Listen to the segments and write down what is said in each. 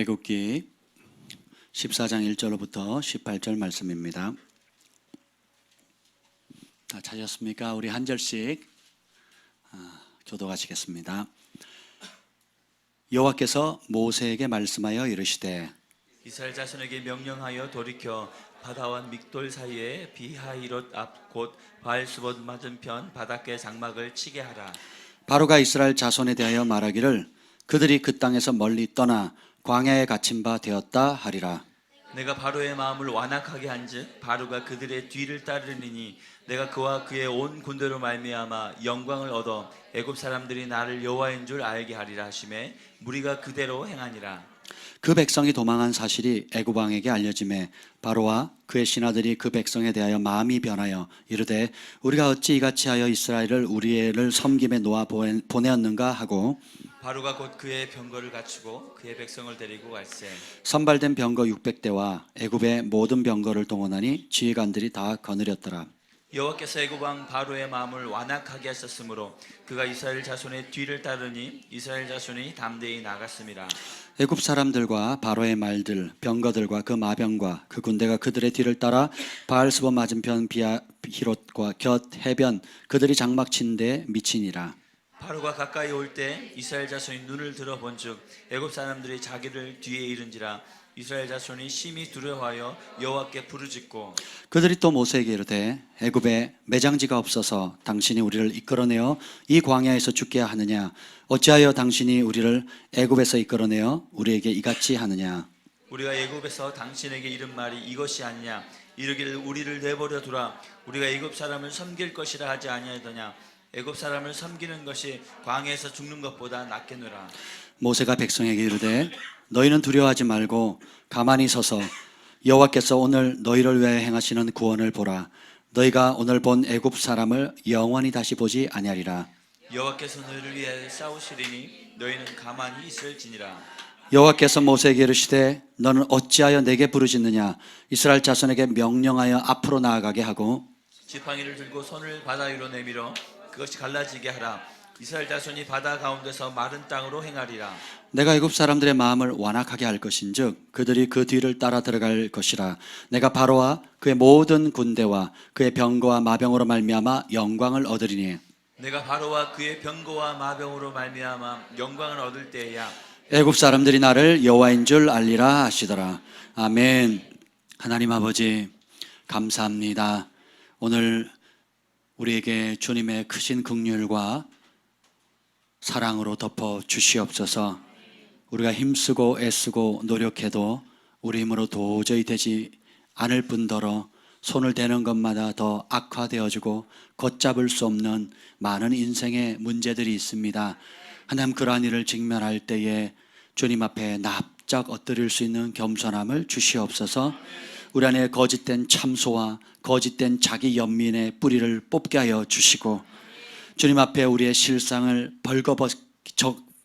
출애굽기 14장 1절로부터 18절 말씀입니다. 다 찾으셨습니까? 우리 한 절씩 교독하시겠습니다. 여호와께서 모세에게 말씀하여 이르시되 이스라엘 자손에게 명령하여 돌이켜 바다와 믹돌 사이에 비하히롯 앞 곧 바알스봇 맞은편 바닷가 장막을 치게 하라. 바로가 이스라엘 자손에 대하여 말하기를 그들이 그 땅에서 멀리 떠나 광야에 갇힌 바 되었다 하리라. 내가 바로의 마음을 완악하게 한즉 바로가 그들의 뒤를 따르리니 내가 그와 그의 온 군대로 말미암아 영광을 얻어 애굽 사람들이 나를 여호와인 줄 알게 하리라 하시매 무리가 그대로 행하니라. 그 백성이 도망한 사실이 애굽 왕에게 알려지매 바로와 그의 신하들이 그 백성에 대하여 마음이 변하여 이르되 우리가 어찌 이같이 하여 이스라엘을 우리를 섬김에 놓아 보내었는가 하고 바로가 곧 그의 병거를 갖추고 그의 백성을 데리고 갈새 선발된 병거 600대와 애굽의 모든 병거를 동원하니 지휘관들이 다 거느렸더라. 여호와께서 애굽 왕 바로의 마음을 완악하게 하셨으므로 그가 이스라엘 자손의 뒤를 따르니 이스라엘 자손이 담대히 나갔습니다. 애굽 사람들과 바로의 말들, 병거들과 그 마병과 그 군대가 그들의 뒤를 따라 바알스봇 맞은편 비하히롯과 곁 해변 그들이 장막 친 데 미치니라. 바로가 가까이 올 때 이스라엘 자손이 눈을 들어 본즉 애굽 사람들이 자기를 뒤에 이른지라. 이스라엘 자손이 심히 두려워하여 여호와께 부르짖고 그들이 또 모세에게 이르되 애굽에 매장지가 없어서 당신이 우리를 이끌어내어 이 광야에서 죽게 하느냐 어찌하여 당신이 우리를 애굽에서 이끌어내어 우리에게 이같이 하느냐. 우리가 애굽에서 당신에게 이른 말이 이것이 아니냐. 이르기를 우리를 내버려 두라. 우리가 애굽 사람을 섬길 것이라 하지 아니하더냐. 애굽 사람을 섬기는 것이 광야에서 죽는 것보다 낫겠노라. 모세가 백성에게 이르되 너희는 두려워하지 말고 가만히 서서 여호와께서 오늘 너희를 위하여 행하시는 구원을 보라. 너희가 오늘 본 애굽 사람을 영원히 다시 보지 아니하리라. 여호와께서 너희를 위하여 싸우시리니 너희는 가만히 있을지니라. 여호와께서 모세에게 이르시되 너는 어찌하여 내게 부르짖느냐. 이스라엘 자손에게 명령하여 앞으로 나아가게 하고 지팡이를 들고 손을 바다 위로 내밀어 그것이 갈라지게 하라. 이스라엘 자손이 바다 가운데서 마른 땅으로 행하리라. 내가 애굽 사람들의 마음을 완악하게 할 것인즉 그들이 그 뒤를 따라 들어갈 것이라. 내가 바로와 그의 모든 군대와 그의 병거와 마병으로 말미암아 영광을 얻으리니 내가 바로와 그의 병거와 마병으로 말미암아 영광을 얻을 때야 애굽 사람들이 나를 여호와인 줄 알리라 하시더라. 아멘. 하나님 아버지 감사합니다. 오늘 우리에게 주님의 크신 긍휼과 사랑으로 덮어 주시옵소서. 우리가 힘쓰고 애쓰고 노력해도 우리 힘으로 도저히 되지 않을 뿐더러 손을 대는 것마다 더 악화되어지고 걷잡을 수 없는 많은 인생의 문제들이 있습니다. 하나님 그러한 일을 직면할 때에 주님 앞에 납작 엎드릴 수 있는 겸손함을 주시옵소서. 우리 안에 거짓된 참소와 거짓된 자기 연민의 뿌리를 뽑게 하여 주시고 주님 앞에 우리의 실상을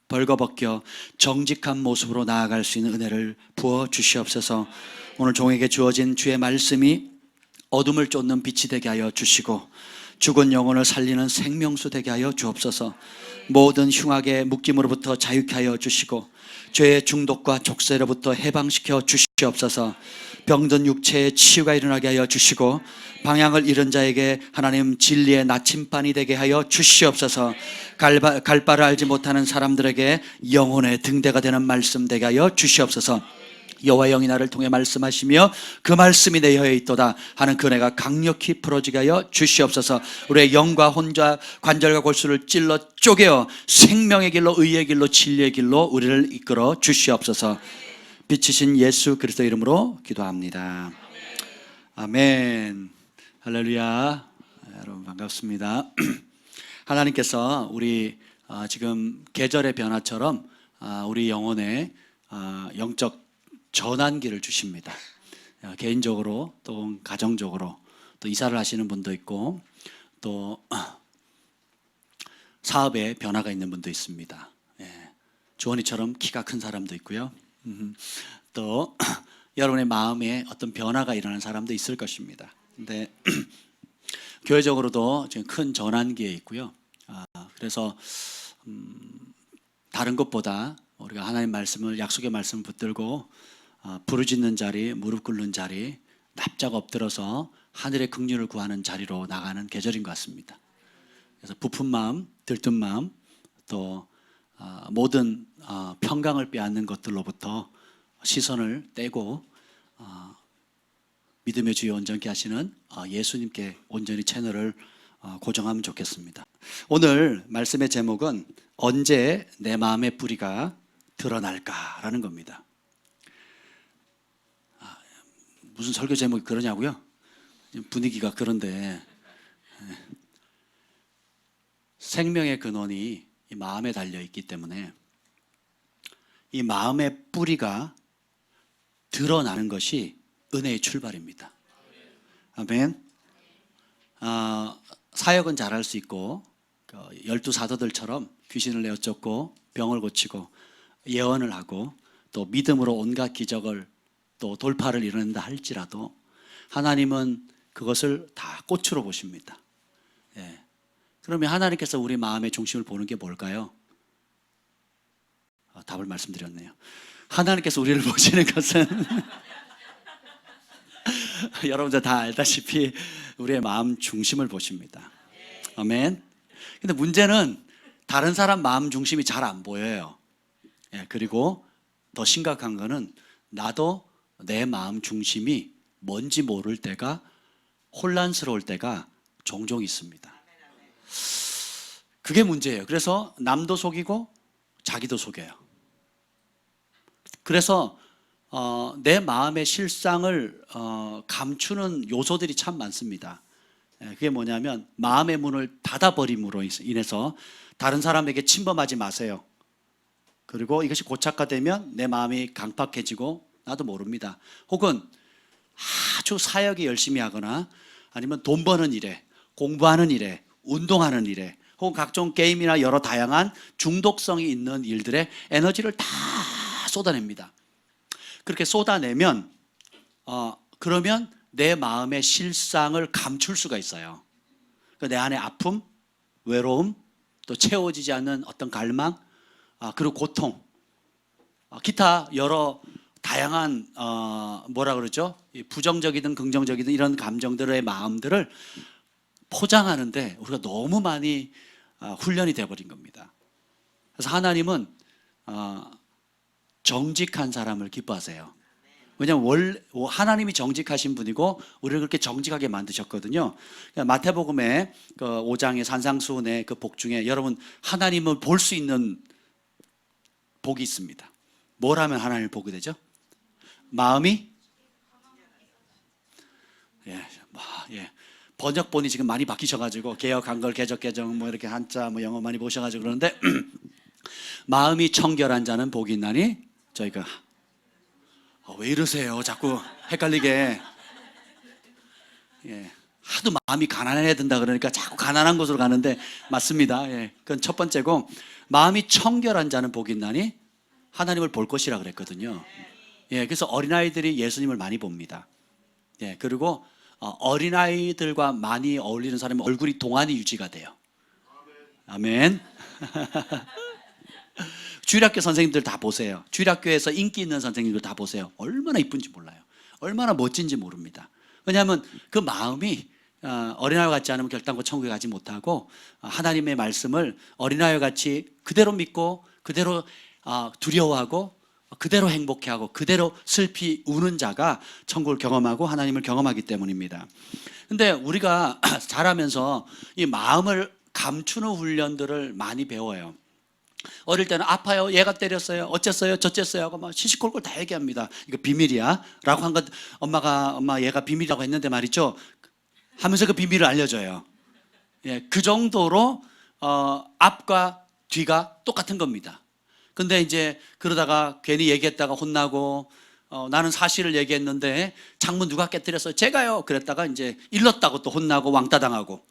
벌거벗겨 정직한 모습으로 나아갈 수 있는 은혜를 부어 주시옵소서. 오늘 종에게 주어진 주의 말씀이 어둠을 쫓는 빛이 되게 하여 주시고 죽은 영혼을 살리는 생명수 되게 하여 주옵소서. 모든 흉악의 묶임으로부터 자유케 하여 주시고 죄의 중독과 족쇄로부터 해방시켜 주시옵소서. 병든 육체의 치유가 일어나게 하여 주시고 방향을 잃은 자에게 하나님 진리의 나침반이 되게 하여 주시옵소서. 갈 바를 알지 못하는 사람들에게 영혼의 등대가 되는 말씀 되게 하여 주시옵소서. 여호와 영이 나를 통해 말씀하시며 그 말씀이 내 혀에 있도다 하는 그 은혜가 강력히 풀어지게 하여 주시옵소서. 우리의 영과 혼자 관절과 골수를 찔러 쪼개어 생명의 길로 의의 길로 진리의 길로 우리를 이끌어 주시옵소서. 빛이신 예수 그리스도 이름으로 기도합니다. 아멘. 할렐루야. 여러분 반갑습니다. 하나님께서 우리 지금 계절의 변화처럼 우리 영혼에 영적 전환기를 주십니다. 개인적으로 또 가정적으로 또 이사를 하시는 분도 있고 또 사업에 변화가 있는 분도 있습니다. 주원이처럼 키가 큰 사람도 있고요. 또 여러분의 마음에 어떤 변화가 일어나는 사람도 있을 것입니다. 근데 교회적으로도 지금 큰 전환기에 있고요. 그래서 다른 것보다 우리가 하나님 말씀을, 약속의 말씀을 붙들고 부르짖는 자리, 무릎 꿇는 자리, 납작 엎드려서 하늘의 긍휼을 구하는 자리로 나가는 계절인 것 같습니다. 그래서 부푼 마음, 들뜬 마음, 또 모든 평강을 빼앗는 것들로부터 시선을 떼고 믿음의 주여 온전케 하시는 예수님께 온전히 채널을 고정하면 좋겠습니다. 오늘 말씀의 제목은 언제 내 마음의 뿌리가 드러날까라는 겁니다. 무슨 설교 제목이 그러냐고요? 분위기가 그런데 생명의 근원이 이 마음에 달려 있기 때문에 이 마음의 뿌리가 드러나는 것이 은혜의 출발입니다. 아멘. 사역은 잘할 수 있고 12사도들처럼 귀신을 내어 쫓고 병을 고치고 예언을 하고 또 믿음으로 온갖 기적을 또 돌파를 이룬다 할지라도 하나님은 그것을 다 꽃으로 보십니다. 예. 그러면 하나님께서 우리 마음의 중심을 보는 게 뭘까요? 답을 말씀드렸네요. 하나님께서 우리를 보시는 것은 여러분들 다 알다시피 우리의 마음 중심을 보십니다. 아멘. 근데 문제는 다른 사람 마음 중심이 잘 안 보여요. 예, 그리고 더 심각한 거는 나도 내 마음 중심이 뭔지 모를 때가, 혼란스러울 때가 종종 있습니다. 그게 문제예요. 그래서 남도 속이고 자기도 속여요. 그래서 내 마음의 실상을 감추는 요소들이 참 많습니다. 그게 뭐냐면 마음의 문을 닫아버림으로 인해서 다른 사람에게 침범하지 마세요. 그리고 이것이 고착화되면 내 마음이 강팍해지고 나도 모릅니다. 혹은 아주 사역이 열심히 하거나 아니면 돈 버는 일에, 공부하는 일에, 운동하는 일에, 혹은 각종 게임이나 여러 다양한 중독성이 있는 일들에 에너지를 다 쏟아냅니다. 그렇게 쏟아내면 그러면 내 마음의 실상을 감출 수가 있어요. 내 안에 아픔, 외로움, 또 채워지지 않는 어떤 갈망, 그리고 고통, 기타 여러 다양한 뭐라 그러죠? 부정적이든 긍정적이든 이런 감정들의 마음들을 포장하는데 우리가 너무 많이 훈련이 되어버린 겁니다. 그래서 하나님은 정직한 사람을 기뻐하세요. 왜냐하면 하나님이 정직하신 분이고 우리를 그렇게 정직하게 만드셨거든요. 마태복음의 그 5장의 산상수훈의 그 복 중에 여러분 하나님을 볼 수 있는 복이 있습니다. 뭘 하면 하나님을 보게 되죠? 마음이 번역본이 지금 많이 바뀌셔가지고 개역 한글 개적 개정 뭐 이렇게 한자 뭐 영어 많이 보셔가지고 그러는데 마음이 청결한 자는 복이 있나니 저희가 왜 이러세요? 자꾸 헷갈리게. 하도 마음이 가난해야 된다 그러니까 자꾸 가난한 곳으로 가는데 맞습니다. 그건 첫 번째고 마음이 청결한 자는 복이 있나니 하나님을 볼 것이라 그랬거든요. 그래서 어린아이들이 예수님을 많이 봅니다. 그리고 어린아이들과 많이 어울리는 사람은 얼굴이 동안이 유지가 돼요. 아멘. 주일학교 선생님들 다 보세요. 주일학교에서 인기 있는 선생님들 다 보세요. 얼마나 이쁜지 몰라요. 얼마나 멋진지 모릅니다. 왜냐하면 그 마음이 어린아이와 같지 않으면 결단코 천국에 가지 못하고 하나님의 말씀을 어린아이와 같이 그대로 믿고 그대로 두려워하고 그대로 행복해하고 그대로 슬피 우는 자가 천국을 경험하고 하나님을 경험하기 때문입니다. 근데 우리가 자라면서 이 마음을 감추는 훈련들을 많이 배워요. 어릴 때는 아파요, 얘가 때렸어요, 어쨌어요, 저쨌어요 하고 막 시시콜콜 다 얘기합니다. 이거 비밀이야 라고 한 것 엄마 얘가 비밀이라고 했는데 말이죠 하면서 그 비밀을 알려줘요. 그 정도로 앞과 뒤가 똑같은 겁니다. 근데 이제 그러다가 괜히 얘기했다가 혼나고 나는 사실을 얘기했는데 창문 누가 깨뜨렸어요? 제가요. 그랬다가 이제 일렀다고 또 혼나고 왕따 당하고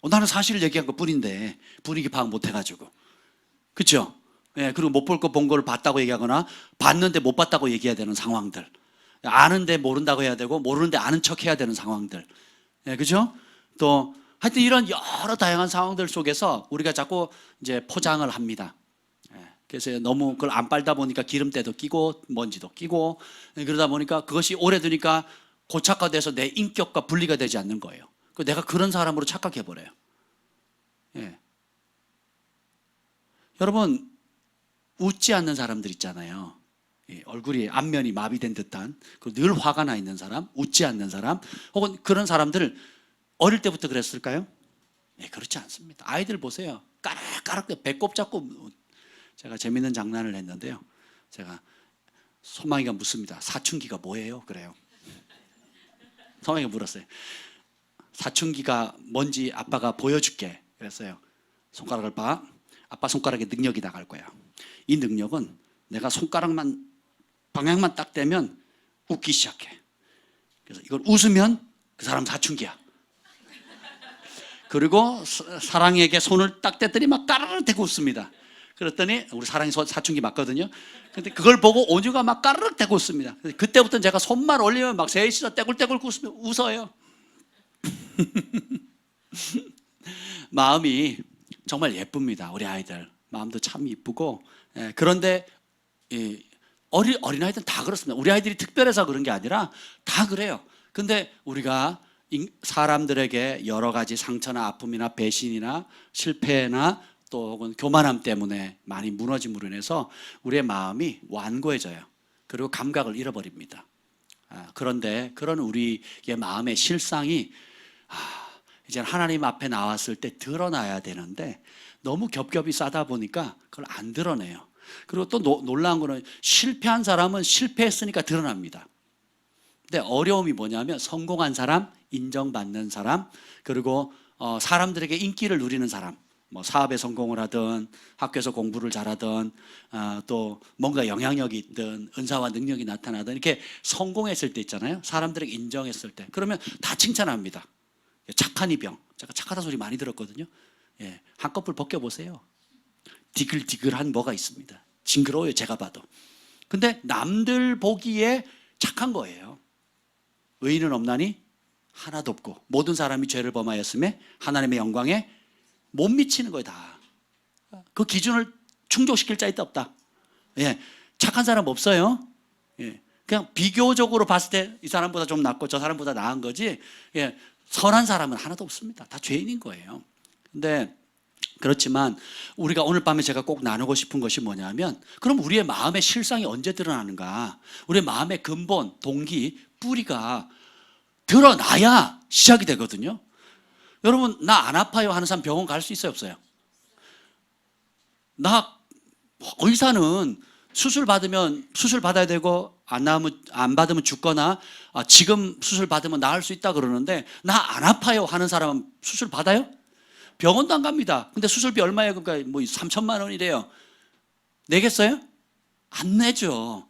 나는 사실을 얘기한 것 뿐인데 분위기 파악 못 해가지고 그렇죠? 그리고 못 볼 거 본 걸 봤다고 얘기하거나 봤는데 못 봤다고 얘기해야 되는 상황들, 아는데 모른다고 해야 되고 모르는데 아는 척 해야 되는 상황들, 그렇죠? 또 하여튼 이런 여러 다양한 상황들 속에서 우리가 자꾸 이제 포장을 합니다. 그래서 너무 그걸 안 빨다 보니까 기름때도 끼고 먼지도 끼고 그러다 보니까 그것이 오래되니까 고착화돼서 내 인격과 분리가 되지 않는 거예요. 내가 그런 사람으로 착각해버려요. 예. 여러분, 웃지 않는 사람들 있잖아요. 예, 얼굴이 안면이 마비된 듯한, 늘 화가 나 있는 사람, 웃지 않는 사람, 혹은 그런 사람들을 어릴 때부터 그랬을까요? 예, 그렇지 않습니다. 아이들 보세요. 까락까락 배꼽 잡고. 제가 재밌는 장난을 했는데요. 제가 소망이가 묻습니다. 사춘기가 뭐예요? 그래요. 소망이가 물었어요. 사춘기가 뭔지 아빠가 보여줄게. 그랬어요. 손가락을 봐. 아빠 손가락에 능력이 나갈 거야. 이 능력은 내가 손가락만 방향만 딱 대면 웃기 시작해. 그래서 이걸 웃으면 그 사람 사춘기야. 그리고 사랑에게 손을 딱 댔더니 막 까르르 대고 웃습니다. 그랬더니 우리 사랑이 사춘기 맞거든요. 근데 그걸 보고 온유가 막 까르르 대고 웃습니다. 그때부터는 제가 손만 올리면 막 셋이서 떼굴떼굴 웃어요. 마음이 정말 예쁩니다. 우리 아이들 마음도 참 이쁘고. 그런데 어린아이들은 다 그렇습니다. 우리 아이들이 특별해서 그런 게 아니라 다 그래요. 근데 우리가 사람들에게 여러 가지 상처나 아픔이나 배신이나 실패나 또 혹은 교만함 때문에 많이 무너짐으로 인해서 우리의 마음이 완고해져요. 그리고 감각을 잃어버립니다. 그런데 그런 우리의 마음의 실상이 이제 하나님 앞에 나왔을 때 드러나야 되는데 너무 겹겹이 싸다 보니까 그걸 안 드러내요. 그리고 또 놀라운 거는 실패한 사람은 실패했으니까 드러납니다. 근데 어려움이 뭐냐면 성공한 사람, 인정받는 사람, 그리고 사람들에게 인기를 누리는 사람, 뭐 사업에 성공을 하든 학교에서 공부를 잘하든 또 뭔가 영향력이 있든 은사와 능력이 나타나든 이렇게 성공했을 때 있잖아요. 사람들에게 인정했을 때 그러면 다 칭찬합니다. 착한 이병, 제가 착하다 소리 많이 들었거든요. 예, 한꺼풀 벗겨보세요. 디글디글한 뭐가 있습니다. 징그러워요, 제가 봐도. 근데 남들 보기에 착한 거예요. 의인은 없나니 하나도 없고 모든 사람이 죄를 범하였음에 하나님의 영광에 못 미치는 거예요. 다. 그 기준을 충족시킬 자도 없다. 예, 착한 사람 없어요. 예, 그냥 비교적으로 봤을 때 이 사람보다 좀 낫고 저 사람보다 나은 거지. 예, 선한 사람은 하나도 없습니다. 다 죄인인 거예요. 근데 그렇지만 우리가 오늘 밤에 제가 꼭 나누고 싶은 것이 뭐냐면 그럼 우리의 마음의 실상이 언제 드러나는가? 우리의 마음의 근본, 동기, 뿌리가 드러나야 시작이 되거든요. 여러분, 나 안 아파요 하는 사람 병원 갈 수 있어요, 없어요? 나 의사는 수술 받으면 수술 받아야 되고 안 받으면 죽거나 지금 수술 받으면 나을 수 있다 그러는데 나 안 아파요 하는 사람은 수술 받아요? 병원도 안 갑니다. 근데 수술비 얼마예요? 그러니까 뭐 3천만 원이래요. 내겠어요? 안 내죠.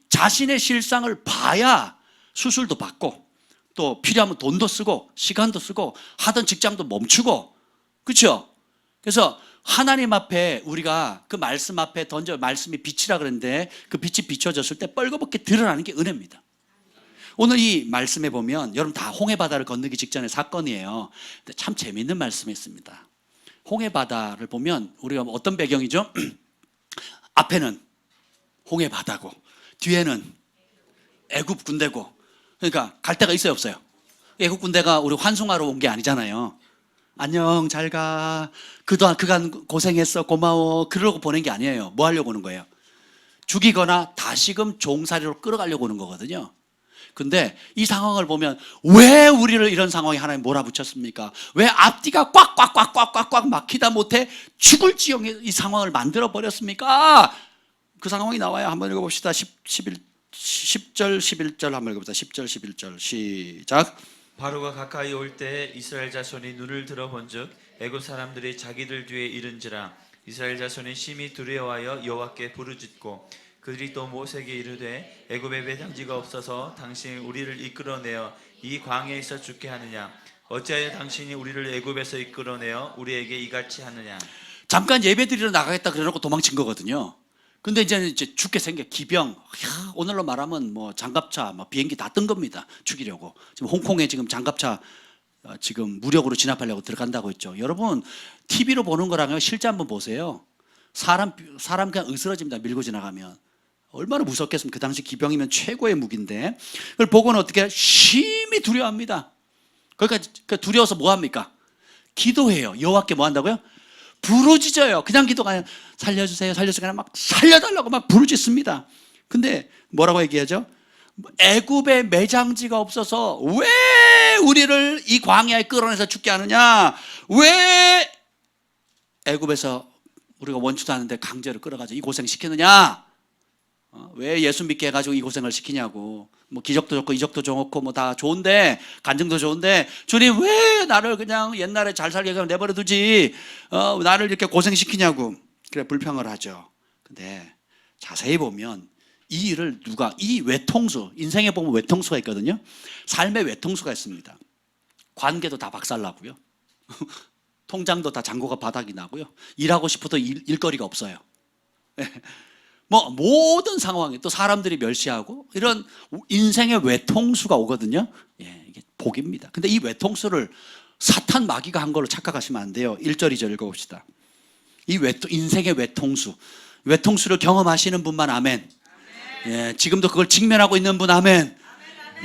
자신의 실상을 봐야 수술도 받고 또 필요하면 돈도 쓰고 시간도 쓰고 하던 직장도 멈추고, 그렇죠? 그래서 하나님 앞에 우리가 그 말씀 앞에 던져, 말씀이 빛이라 그랬는데 그 빛이 비춰졌을 때 뻘겋게 드러나는 게 은혜입니다. 오늘 이 말씀에 보면 여러분 다 홍해바다를 건너기 직전의 사건이에요. 근데 참 재미있는 말씀이었습니다. 홍해바다를 보면 우리가 어떤 배경이죠? 앞에는 홍해바다고 뒤에는 애굽 군대고, 그러니까 갈 데가 있어요, 없어요? 애국 군대가 우리 환송하러 온 게 아니잖아요. 안녕, 잘 가. 그간 고생했어, 고마워. 그러고 보낸 게 아니에요. 뭐 하려고 오는 거예요? 죽이거나 다시금 종살이로 끌어가려고 오는 거거든요. 근데 이 상황을 보면 왜 우리를 이런 상황에 하나님 몰아붙였습니까? 왜 앞뒤가 꽉꽉꽉꽉꽉꽉 막히다 못해 죽을 지경에 이 상황을 만들어 버렸습니까? 그 상황이 나와요. 한번 읽어봅시다. 10절 11절 한번 읽어봅시다. 10절 11절 시작. 바로가 가까이 올 때 이스라엘 자손이 눈을 들어본즉 애굽 사람들이 자기들 뒤에 이른지라. 이스라엘 자손이 심히 두려워하여 여호와께 부르짖고 그들이 또 모세에게 이르되 애굽에 배당지가 없어서 당신이 우리를 이끌어내어 이 광야에서 죽게 하느냐? 어찌하여 당신이 우리를 애굽에서 이끌어내어 우리에게 이같이 하느냐? 잠깐 예배드리러 나가겠다 그래놓고 도망친 거거든요. 근데 이제 죽게 생겨. 기병, 오늘로 말하면 뭐 장갑차, 뭐 비행기 다 뜬 겁니다. 죽이려고. 지금 홍콩에 지금 장갑차 지금 무력으로 진압하려고 들어간다고 했죠. 여러분 TV로 보는 거랑 실제 한번 보세요. 사람 그냥 으스러집니다. 밀고 지나가면. 얼마나 무섭겠습니까? 그 당시 기병이면 최고의 무기인데. 그걸 보고는 어떻게 심히 두려워합니다. 그러니까 두려워서 뭐 합니까? 기도해요. 여호와께 뭐 한다고요? 부르짖어요. 그냥 기도가 아니라 살려주세요, 살려주세요. 막 살려달라고 막 부르짖습니다. 근데 뭐라고 얘기하죠? 애굽에 매장지가 없어서 왜 우리를 이 광야에 끌어내서 죽게 하느냐? 왜 애굽에서 우리가 원치도 않은데 강제로 끌어가지고 이 고생 시키느냐? 왜 예수 믿게 해가지고 이 고생을 시키냐고. 뭐 기적도 좋고 이적도 좋고 뭐 다 좋은데, 간증도 좋은데, 주님 왜 나를 그냥 옛날에 잘 살게 그냥 내버려 두지, 나를 이렇게 고생시키냐고. 그래 불평을 하죠. 근데 자세히 보면 이 일을 이 외통수, 인생에 보면 외통수가 있거든요. 삶의 외통수가 있습니다. 관계도 다 박살나고요. 통장도 다 잔고가 바닥이 나고요. 일하고 싶어도 일거리가 없어요. 뭐 모든 상황에 또 사람들이 멸시하고 이런 인생의 외통수가 오거든요. 예, 이게 복입니다. 근데 이 외통수를 사탄 마귀가 한 걸로 착각하시면 안 돼요. 1절 2절 읽어봅시다. 인생의 외통수를 경험하시는 분만 아멘. 예, 지금도 그걸 직면하고 있는 분 아멘.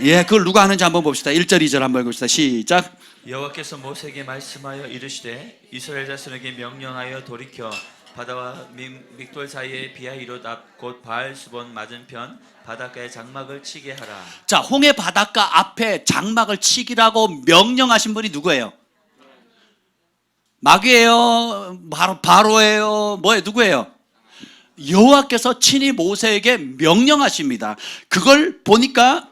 예, 그걸 누가 하는지 한번 봅시다. 1절 2절 한번 읽읍시다. 시작. 여호와께서 모세에게 말씀하여 이르시되 이스라엘 자손에게 명령하여 돌이켜 바다와 믹돌 사이에 비하이롯 앞 곧 바알수본 맞은편 바닷가에 장막을 치게 하라. 자, 홍해 바닷가 앞에 장막을 치기라고 명령하신 분이 누구예요? 마귀예요? 바로예요? 뭐예요? 누구예요? 여호와께서 친히 모세에게 명령하십니다. 그걸 보니까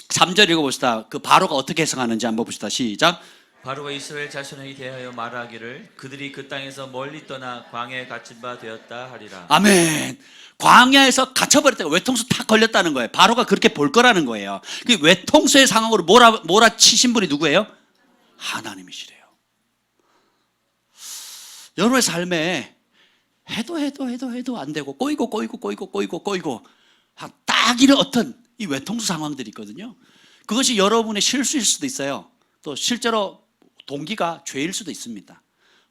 3절 읽어봅시다. 그 바로가 어떻게 해석하는지 한번 봅시다. 시작. 바로가 이스라엘 자손에게 대하여 말하기를 그들이 그 땅에서 멀리 떠나 광야에 갇힌 바 되었다 하리라. 아멘. 광야에서 갇혀버렸다. 외통수 탁 걸렸다는 거예요. 바로가 그렇게 볼 거라는 거예요. 그 외통수의 상황으로 몰아치신 분이 누구예요? 하나님이시래요. 여러분의 삶에 해도 안 되고 꼬이고 딱 이런 어떤 이 외통수 상황들이 있거든요. 그것이 여러분의 실수일 수도 있어요. 또 실제로 동기가 죄일 수도 있습니다.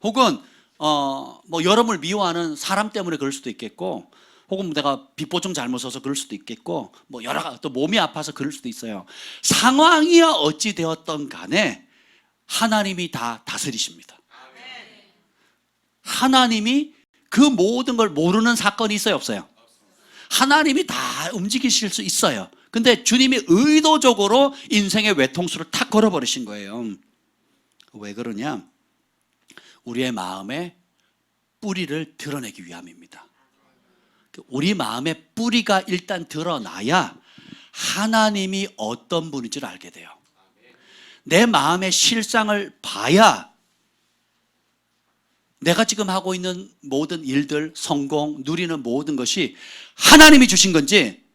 혹은 뭐 여러분을 미워하는 사람 때문에 그럴 수도 있겠고, 혹은 내가 빚보증 잘못 써서 그럴 수도 있겠고, 뭐 여러 가지 또 몸이 아파서 그럴 수도 있어요. 상황이 어찌 되었던 간에 하나님이 다 다스리십니다. 하나님이 그 모든 걸 모르는 사건이 있어요, 없어요? 하나님이 다 움직이실 수 있어요. 근데 주님이 의도적으로 인생의 외통수를 탁 걸어버리신 거예요. 왜 그러냐? 우리의 마음에 뿌리를 드러내기 위함입니다. 우리 마음의 뿌리가 일단 드러나야 하나님이 어떤 분인지를 알게 돼요. 내 마음의 실상을 봐야 내가 지금 하고 있는 모든 일들, 성공, 누리는 모든 것이 하나님이 주신 건지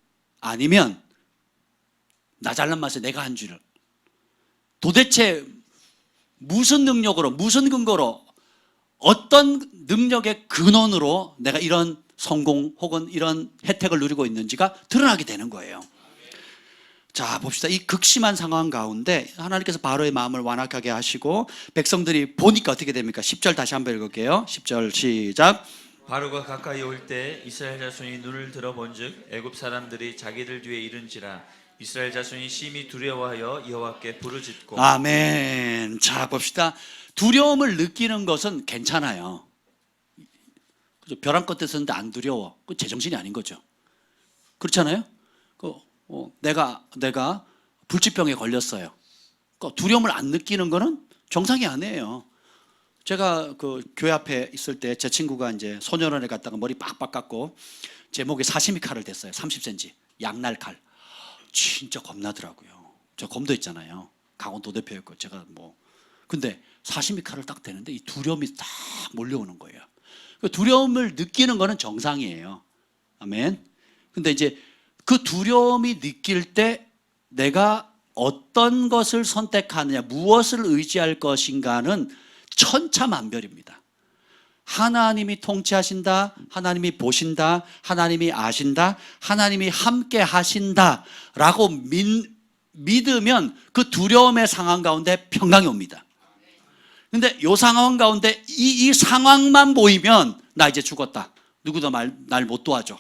아니면 나 잘난 맛에 내가 한 줄을, 도대체 무슨 능력으로, 무슨 근거로, 어떤 능력의 근원으로 내가 이런 성공 혹은 이런 혜택을 누리고 있는지가 드러나게 되는 거예요. 자, 봅시다. 이 극심한 상황 가운데 하나님께서 바로의 마음을 완악하게 하시고 백성들이 보니까 어떻게 됩니까? 10절 다시 한번 읽을게요. 10절 시작. 바로가 가까이 올 때 이스라엘 자손이 눈을 들어본즉 애굽 사람들이 자기들 뒤에 이른지라. 이스라엘 자손이 심히 두려워하여 여호와께 부르짖고. 아멘. 자, 봅시다. 두려움을 느끼는 것은 괜찮아요. 그죠? 벼랑 끝에 서는데 안 두려워. 그 제정신이 아닌 거죠. 그렇잖아요. 내가 불치병에 걸렸어요. 두려움을 안 느끼는 거는 정상이 아니에요. 제가 그 교회 앞에 있을 때 제 친구가 이제 소년원에 갔다가 머리 빡빡 깎고 제 목에 사시미 칼을 댔어요. 30cm 양날 칼. 진짜 겁나더라고요. 저 검도 있잖아요. 강원도 대표였고 제가 근데 사시미 칼을 딱 대는데 이 두려움이 딱 몰려오는 거예요. 그 두려움을 느끼는 거는 정상이에요. 아멘. 근데 이제 그 두려움이 느낄 때 내가 어떤 것을 선택하느냐, 무엇을 의지할 것인가는 천차만별입니다. 하나님이 통치하신다, 하나님이 보신다, 하나님이 아신다, 하나님이 함께 하신다 라고 믿으면 그 두려움의 상황 가운데 평강이 옵니다. 근데 이 상황 가운데 이 상황만 보이면 나 이제 죽었다. 누구도 날 못 도와줘.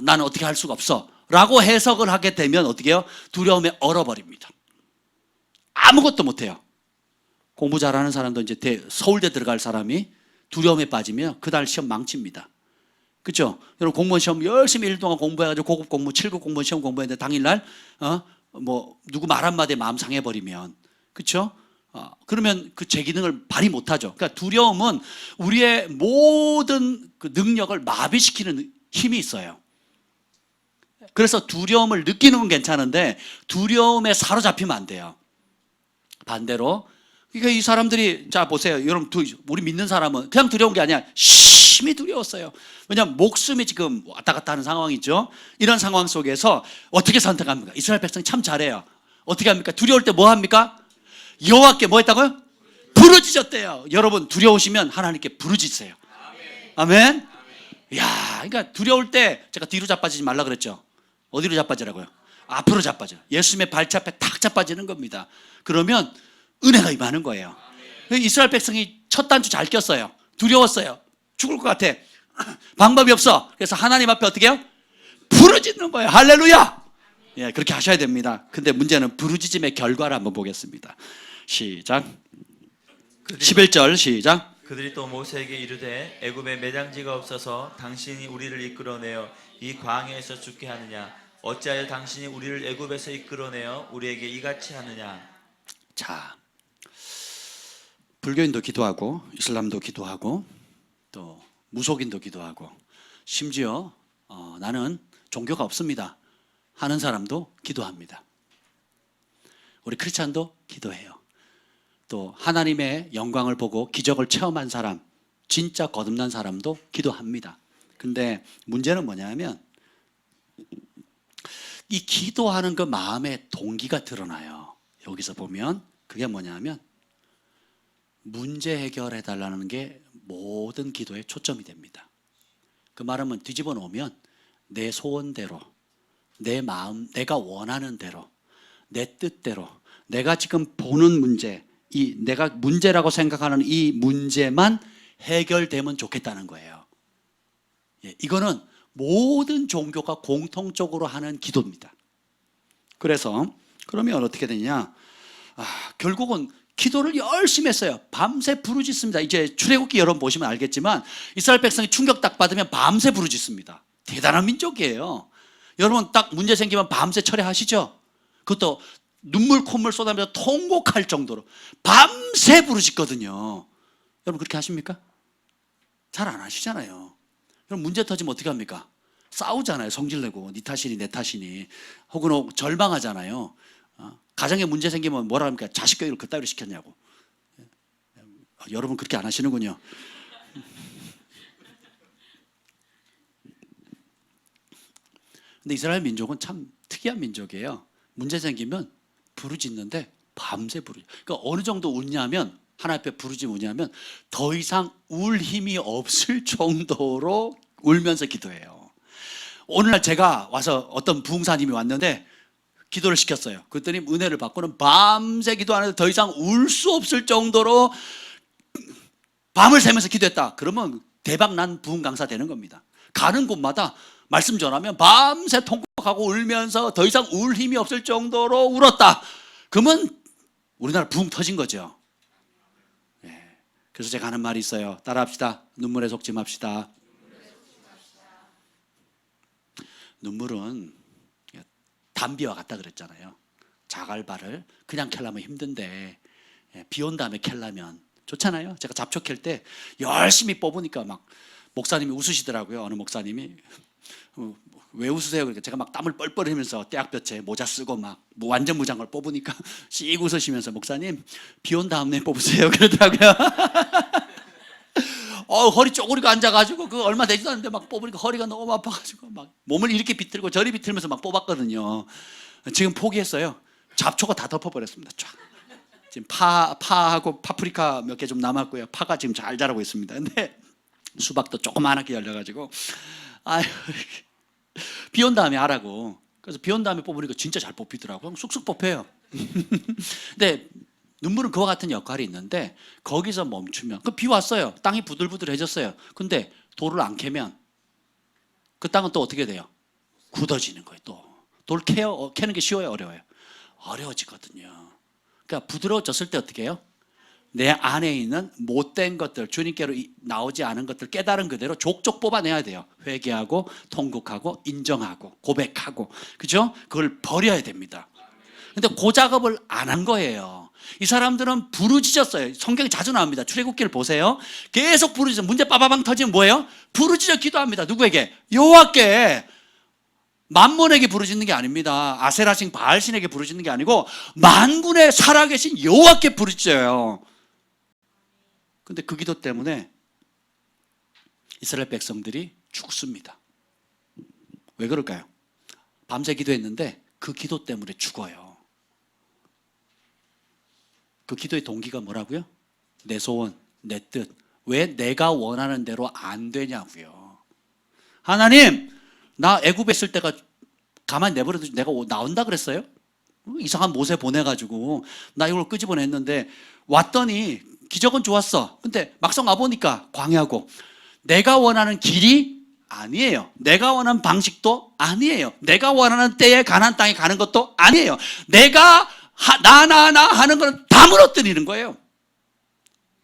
나는 어떻게 할 수가 없어. 라고 해석을 하게 되면 어떻게 해요? 두려움에 얼어버립니다. 아무것도 못해요. 공부 잘하는 사람도 이제 서울대 들어갈 사람이 두려움에 빠지면 그날 시험 망칩니다. 그렇죠? 여러분 공무원 시험 열심히 1년 동안 공부해가지고 고급 공무 7급 공무원 시험 공부했는데 당일날 누구 말 한마디에 마음 상해버리면, 그렇죠? 그러면 그 제 기능을 발휘 못하죠. 그러니까 두려움은 우리의 모든 그 능력을 마비시키는 힘이 있어요. 그래서 두려움을 느끼는 건 괜찮은데 두려움에 사로잡히면 안 돼요. 반대로, 그러니까 이 사람들이, 자 보세요, 여러분, 우리 믿는 사람은 그냥 두려운 게 아니야. 심히 두려웠어요. 왜냐하면 목숨이 지금 왔다 갔다 하는 상황이죠. 이런 상황 속에서 어떻게 선택합니까? 이스라엘 백성이 참 잘해요. 어떻게 합니까? 두려울 때 뭐 합니까? 여호와께 뭐 했다고요? 부르짖었대요. 여러분 두려우시면 하나님께 부르짖으세요. 아멘. 야, 그러니까 두려울 때 제가 뒤로 자빠지지 말라 그랬죠. 어디로 자빠지라고요? 앞으로 자빠져. 예수님의 발자국에 탁 자빠지는 겁니다. 그러면 은혜가 임하는 거예요. 이스라엘 백성이 첫 단추 잘 꼈어요. 두려웠어요. 죽을 것 같아. 방법이 없어. 그래서 하나님 앞에 어떻게 해요? 부르짖는 거예요. 할렐루야. 예, 그렇게 하셔야 됩니다. 근데 문제는 부르짖음의 결과를 한번 보겠습니다. 시작. 11절 시작. 그들이 또 모세에게 이르되 애굽에 매장지가 없어서 당신이 우리를 이끌어내어 이 광야에서 죽게 하느냐? 어찌하여 당신이 우리를 애굽에서 이끌어내어 우리에게 이같이 하느냐? 자, 불교인도 기도하고 이슬람도 기도하고 또 무속인도 기도하고 심지어 나는 종교가 없습니다 하는 사람도 기도합니다. 우리 크리스찬도 기도해요. 또 하나님의 영광을 보고 기적을 체험한 사람, 진짜 거듭난 사람도 기도합니다. 근데 문제는 뭐냐면 이 기도하는 그 마음의 동기가 드러나요. 여기서 보면 그게 뭐냐면 문제 해결해 달라는 게 모든 기도의 초점이 됩니다. 그 말은 뒤집어 놓으면 내 소원대로, 내 마음, 내가 원하는 대로, 내 뜻대로, 내가 지금 보는 문제, 내가 문제라고 생각하는 이 문제만 해결되면 좋겠다는 거예요. 이거는 모든 종교가 공통적으로 하는 기도입니다. 그래서 그러면 어떻게 되냐? 결국은 기도를 열심히 했어요. 밤새 부르짖습니다. 이제 출애굽기 여러분 보시면 알겠지만 이스라엘 백성이 충격 딱 받으면 밤새 부르짖습니다. 대단한 민족이에요. 여러분 딱 문제 생기면 밤새 철회하시죠? 그것도 눈물 콧물 쏟아내면서 통곡할 정도로 밤새 부르짖거든요. 여러분 그렇게 하십니까? 잘 안 하시잖아요. 그럼 문제 터지면 어떻게 합니까? 싸우잖아요. 성질내고 네 탓이니 내 탓이니, 혹은 절망하잖아요. 가정에 문제 생기면 뭐라 합니까? 자식 교육을 그따위로 시켰냐고. 여러분 그렇게 안 하시는군요. 근데 이스라엘 민족은 참 특이한 민족이에요. 문제 생기면 부르짖는데 밤새 부르짖어요. 그러니까 어느 정도 웃냐면, 하나님 앞에 부르짖으면 우냐면 더 이상 울 힘이 없을 정도로 울면서 기도해요. 오늘날 제가 와서 어떤 부흥사님이 왔는데 기도를 시켰어요. 그랬더니 은혜를 받고는 밤새 기도하는데 더 이상 울 수 없을 정도로 밤을 새면서 기도했다. 그러면 대박 난 부흥 강사 되는 겁니다. 가는 곳마다 말씀 전하면 밤새 통곡하고 울면서 더 이상 울 힘이 없을 정도로 울었다. 그러면 우리나라 부흥 터진 거죠. 그래서 제가 하는 말이 있어요. 따라합시다. 눈물에 속지 맙시다. 눈물은 담비와 같다 그랬잖아요. 자갈발을 그냥 캘려면 힘든데 비 온 다음에 캘려면 좋잖아요. 제가 잡초 캘 때 열심히 뽑으니까 막 목사님이 웃으시더라고요. 어느 목사님이 왜 웃으세요? 그러니까 제가 막 땀을 뻘뻘 흘리면서 떼약볕에 모자 쓰고 막 완전 무장을 뽑으니까 씩 웃으시면서 목사님 비 온 다음에 뽑으세요 그러더라고요. 허리 쪼그리고 앉아가지고 그 얼마 되지도 않는데 막 뽑으니까 허리가 너무 아파가지고 막 몸을 이렇게 비틀고 저리 비틀면서 막 뽑았거든요. 지금 포기했어요. 잡초가 다 덮어버렸습니다. 쫙. 지금 파하고 파프리카 몇 개 좀 남았고요. 파가 지금 잘 자라고 있습니다. 근데 수박도 조그만하게 열려가지고 비 온 다음에 하라고. 그래서 비 온 다음에 뽑으니까 진짜 잘 뽑히더라고요. 쑥쑥 뽑혀요. 근데 눈물은 그와 같은 역할이 있는데 거기서 멈추면, 그 비 왔어요. 땅이 부들부들해졌어요. 근데 돌을 안 캐면 그 땅은 또 어떻게 돼요? 굳어지는 거예요. 또 돌 캐는 게 쉬워요, 어려워요? 어려워지거든요. 그러니까 부드러워졌을 때 어떻게 해요? 내 안에 있는 못된 것들, 주님께로 나오지 않은 것들 깨달은 그대로 족족 뽑아내야 돼요. 회개하고 통곡하고 인정하고 고백하고, 그죠? 그걸 버려야 됩니다. 근데 그 작업을 안 한 거예요. 이 사람들은 부르짖었어요. 성경에 자주 나옵니다. 출애굽기를 보세요. 계속 부르짖어. 문제 빠바방 터지면 뭐예요? 부르짖어 기도합니다. 누구에게? 여호와께. 만몬에게 부르짖는 게 아닙니다. 아세라신 바알신에게 부르짖는 게 아니고 만군의 살아계신 여호와께 부르짖어요. 근데 그 기도 때문에 이스라엘 백성들이 죽습니다. 왜 그럴까요? 밤새 기도했는데 그 기도 때문에 죽어요. 그 기도의 동기가 뭐라고요? 내 소원, 내 뜻. 왜 내가 원하는 대로 안 되냐고요. 하나님, 나 애굽에 있을 때가 가만히 내버려도 내가 나온다 그랬어요? 이상한 모세 보내가지고 나 이걸 끄집어냈는데 왔더니 기적은 좋았어. 근데 막상 와보니까 광야고 내가 원하는 길이 아니에요. 내가 원하는 방식도 아니에요. 내가 원하는 때에 가나안 땅에 가는 것도 아니에요. 내가 나 하는 건 다 무너뜨리는 거예요.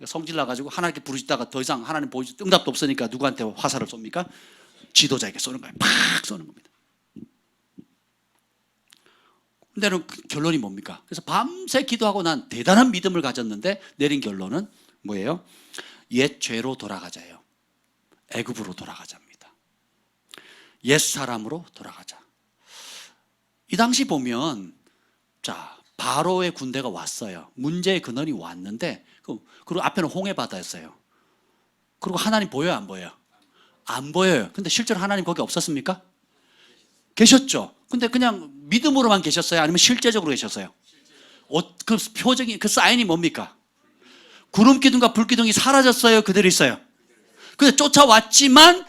성질 나가지고 하나님께 부르짖다가 더 이상 하나님 보여줄 응답도 없으니까 누구한테 화살을 쏩니까? 지도자에게 쏘는 거예요. 팍 쏘는 겁니다. 근데 결론이 뭡니까? 그래서 밤새 기도하고 난 대단한 믿음을 가졌는데 내린 결론은 뭐예요? 옛 죄로 돌아가자예요. 애굽으로 돌아가자입니다. 옛 사람으로 돌아가자. 이 당시 보면 자 바로의 군대가 왔어요. 문제의 근원이 왔는데 그리고 앞에는 홍해 바다였어요. 그리고 하나님 보여요, 안 보여요? 안 보여요. 근데 실제로 하나님 거기 없었습니까? 계셨죠. 근데 그냥 믿음으로만 계셨어요? 아니면 실제적으로 계셨어요? 그 표정이, 그 사인이 뭡니까? 구름 기둥과 불 기둥이 사라졌어요? 그대로 있어요? 근데 쫓아왔지만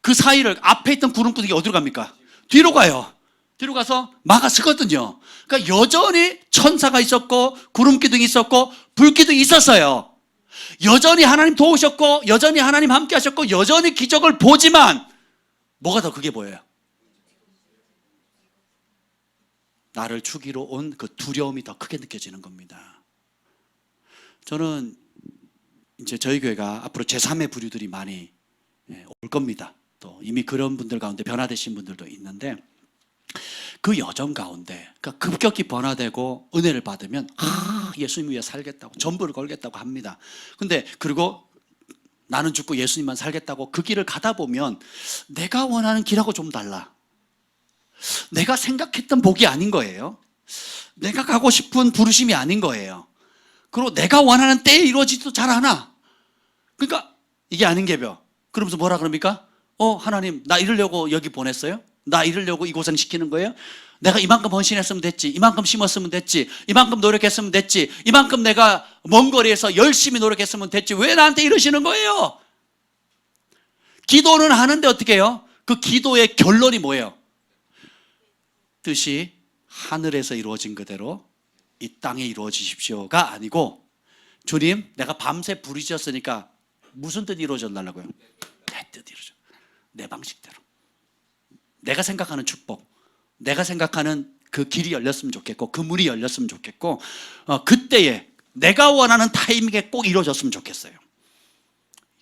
그 사이를 앞에 있던 구름 기둥이 어디로 갑니까? 뒤로 가요. 뒤로 가서 막아서거든요. 그러니까 여전히 천사가 있었고 구름 기둥이 있었고 불 기둥이 있었어요. 여전히 하나님 도우셨고 여전히 하나님 함께 하셨고 여전히 기적을 보지만 뭐가 더 크게 보여요? 나를 죽이러 온 그 두려움이 더 크게 느껴지는 겁니다. 저는 이제 저희 교회가 앞으로 제3의 부류들이 많이 올 겁니다. 또 이미 그런 분들 가운데 변화되신 분들도 있는데 그 여정 가운데 그러니까 급격히 변화되고 은혜를 받으면 예수님 위해 살겠다고 전부를 걸겠다고 합니다. 근데 그리고 나는 죽고 예수님만 살겠다고 그 길을 가다 보면 내가 원하는 길하고 좀 달라. 내가 생각했던 복이 아닌 거예요. 내가 가고 싶은 부르심이 아닌 거예요. 그리고 내가 원하는 때에 이루어지지도 잘 않아. 그러니까 이게 아닌 게벼. 그러면서 뭐라 그럽니까? 하나님 나 이러려고 여기 보냈어요? 나 이러려고 이 고생 시키는 거예요? 내가 이만큼 헌신했으면 됐지, 이만큼 심었으면 됐지, 이만큼 노력했으면 됐지, 이만큼 내가 먼 거리에서 열심히 노력했으면 됐지, 왜 나한테 이러시는 거예요? 기도는 하는데 어떻게 해요? 그 기도의 결론이 뭐예요? 뜻이 하늘에서 이루어진 그대로 이 땅에 이루어지십시오가 아니고 주님 내가 밤새 부르짖었으니까 무슨 뜻이 이루어졌나라고요? 내 뜻이 이루어져. 내 방식대로 내가 생각하는 축복, 내가 생각하는 그 길이 열렸으면 좋겠고 그 문이 열렸으면 좋겠고 그때에 내가 원하는 타이밍에 꼭 이루어졌으면 좋겠어요.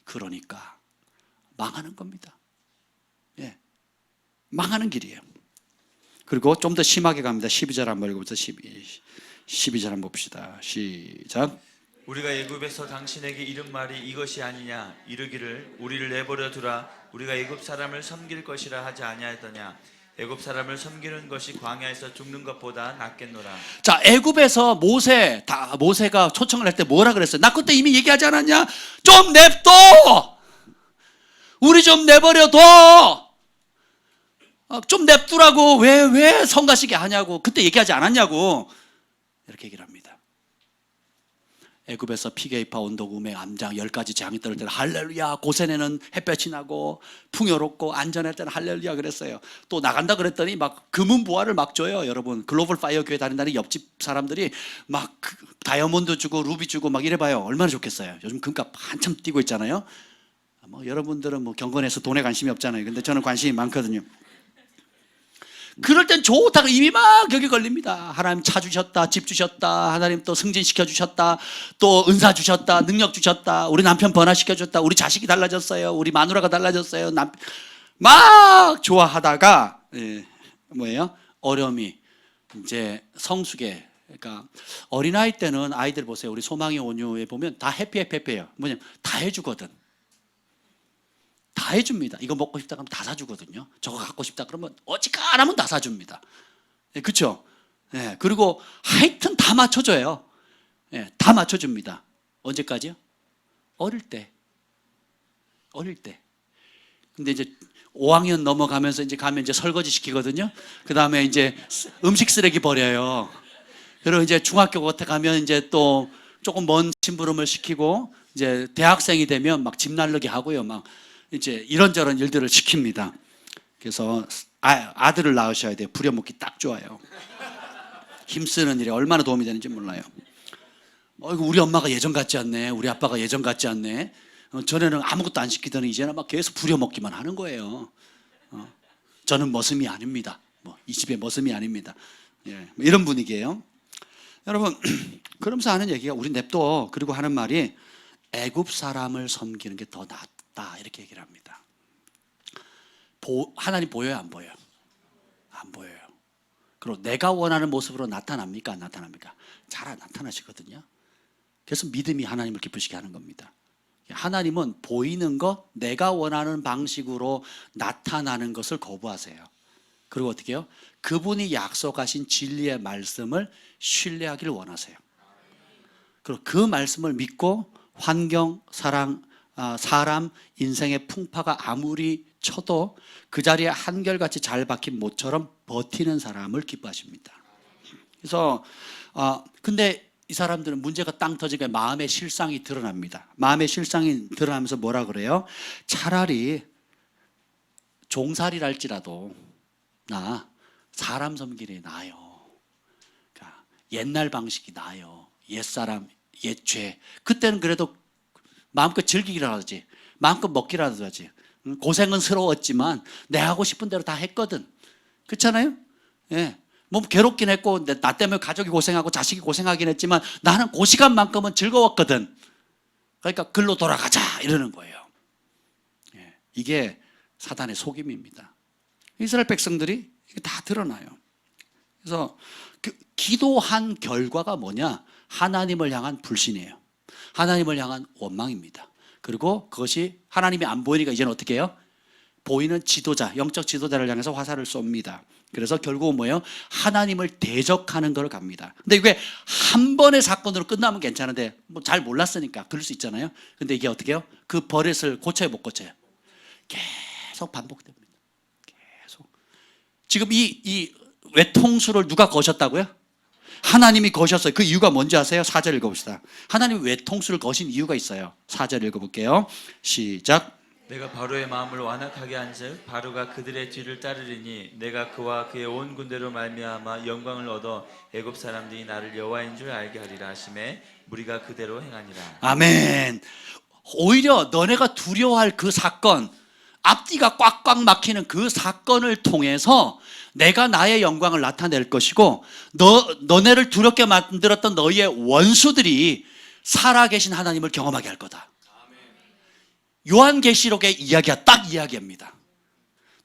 그러니까 망하는 겁니다. 예, 망하는 길이에요. 그리고 좀 더 심하게 갑니다. 12절 한번 읽어보세요. 12절 한번 봅시다. 시작. 우리가 애굽에서 당신에게 이른 말이 이것이 아니냐 이르기를 우리를 내버려 두라 우리가 애굽 사람을 섬길 것이라 하지 아니하였더냐 애굽 사람을 섬기는 것이 광야에서 죽는 것보다 낫겠노라. 자, 애굽에서 모세가 초청을 할 때 뭐라 그랬어요? 나 그때 이미 얘기하지 않았냐? 좀 냅둬. 우리 좀 내버려둬. 좀 냅두라고. 왜 성가시게 하냐고. 그때 얘기하지 않았냐고. 이렇게 얘기를 합니다. 애굽에서 피게이파 온도구 음의 암장 10가지 재앙이 떨어질 때는 할렐루야, 고센에는 햇볕이 나고 풍요롭고 안전할 때는 할렐루야 그랬어요. 또 나간다 그랬더니 막 금은 부활을 막 줘요. 여러분 글로벌 파이어 교회 다닌다는 옆집 사람들이 막 다이아몬드 주고 루비 주고 막 이래봐요. 얼마나 좋겠어요. 요즘 금값 한참 뛰고 있잖아요. 뭐 여러분들은 뭐 경건해서 돈에 관심이 없잖아요. 근데 저는 관심이 많거든요. 그럴 땐 좋다고 입이 막 여기 걸립니다. 하나님 차 주셨다, 집 주셨다, 하나님 또 승진시켜 주셨다, 또 은사 주셨다, 능력 주셨다, 우리 남편 번화시켜 줬다, 우리 자식이 달라졌어요, 우리 마누라가 달라졌어요. 막 좋아하다가 뭐예요? 어려움이 이제 성숙에, 그러니까 어린아이 때는 아이들 보세요. 우리 소망의 온유에 보면 다 해피해요. 뭐냐면 다 해주거든. 다 해줍니다. 이거 먹고 싶다 그러면 다 사주거든요. 저거 갖고 싶다 그러면 어지간하면 다 사줍니다. 그렇죠? 그리고 하여튼 다 맞춰줘요. 다 맞춰줍니다. 언제까지요? 어릴 때. 근데 이제 5학년 넘어가면서 가면 이제 설거지 시키거든요. 그 다음에 이제 음식 쓰레기 버려요. 그리고 이제 중학교 같아 가면 이제 또 조금 먼 심부름을 시키고, 이제 대학생이 되면 막 집 날르게 하고요. 막 이제 이런저런 일들을 시킵니다. 그래서 아들을 낳으셔야 돼요. 부려먹기 딱 좋아요. 힘쓰는 일에 얼마나 도움이 되는지 몰라요. 우리 엄마가 예전 같지 않네. 우리 아빠가 예전 같지 않네. 전에는 아무것도 안 시키더니 이제는 막 계속 부려먹기만 하는 거예요. 저는 머슴이 아닙니다. 이 집의 머슴이 아닙니다. 이런 분위기예요. 여러분, 그러면서 하는 얘기가, 우리 냅둬. 그리고 하는 말이 애굽 사람을 섬기는 게 더 낫다, 이렇게 얘기를 합니다. 하나님 보여요, 안 보여요? 안 보여요. 그리고 내가 원하는 모습으로 나타납니까, 안 나타납니까? 잘 안 나타나시거든요. 그래서 믿음이 하나님을 기쁘시게 하는 겁니다. 하나님은 보이는 것, 내가 원하는 방식으로 나타나는 것을 거부하세요. 그리고 어떻게 해요? 그분이 약속하신 진리의 말씀을 신뢰하기를 원하세요. 그리고 그 말씀을 믿고 환경, 사람, 인생의 풍파가 아무리 쳐도 그 자리에 한결같이 잘 박힌 못처럼 버티는 사람을 기뻐하십니다. 그래서 근데 이 사람들은 문제가 땅 터지게 마음의 실상이 드러납니다. 마음의 실상이 드러나면서 뭐라 그래요? 차라리 종살이랄지라도 나 사람 섬기는 게 나아요. 그러니까 옛날 방식이 나아요. 옛사람, 옛죄. 그때는 그래도 마음껏 즐기기라도 하지, 마음껏 먹기라도 하지. 고생은 스러웠지만 내 하고 싶은 대로 다 했거든. 그렇잖아요? 뭐 괴롭긴 했고, 나 때문에 가족이 고생하고 자식이 고생하긴 했지만 나는 그 시간만큼은 즐거웠거든. 그러니까 글로 돌아가자 이러는 거예요. 이게 사단의 속임입니다. 이스라엘 백성들이 이게 다 드러나요. 그래서 기도한 결과가 뭐냐? 하나님을 향한 불신이에요. 하나님을 향한 원망입니다. 그리고 그것이 하나님이 안 보이니까 이제는 어떻게 해요? 보이는 지도자, 영적 지도자를 향해서 화살을 쏩니다. 그래서 결국은 뭐예요? 하나님을 대적하는 걸 갑니다. 근데 이게 한 번의 사건으로 끝나면 괜찮은데, 뭐 잘 몰랐으니까 그럴 수 있잖아요. 근데 이게 어떻게 해요? 그 버릇을 고쳐요, 못 고쳐요? 계속 반복됩니다. 계속. 지금 이 외통수를 누가 거셨다고요? 하나님이 거셨어요. 그 이유가 뭔지 아세요? 4절 읽어봅시다. 하나님이 외통수를 거신 이유가 있어요. 4절 읽어볼게요. 시작. 내가 바로의 마음을 완악하게 한즉 바로가 그들의 뒤를 따르리니 내가 그와 그의 온 군대로 말미암아 영광을 얻어 애굽 사람들이 나를 여호와인 줄 알게 하리라 하시매 무리가 그대로 행하니라. 아멘. 오히려 너네가 두려워할 그 사건, 앞뒤가 꽉꽉 막히는 그 사건을 통해서 내가 나의 영광을 나타낼 것이고, 너네를 두렵게 만들었던 너희의 원수들이 살아계신 하나님을 경험하게 할 거다. 요한계시록의 이야기가 딱 이야기입니다.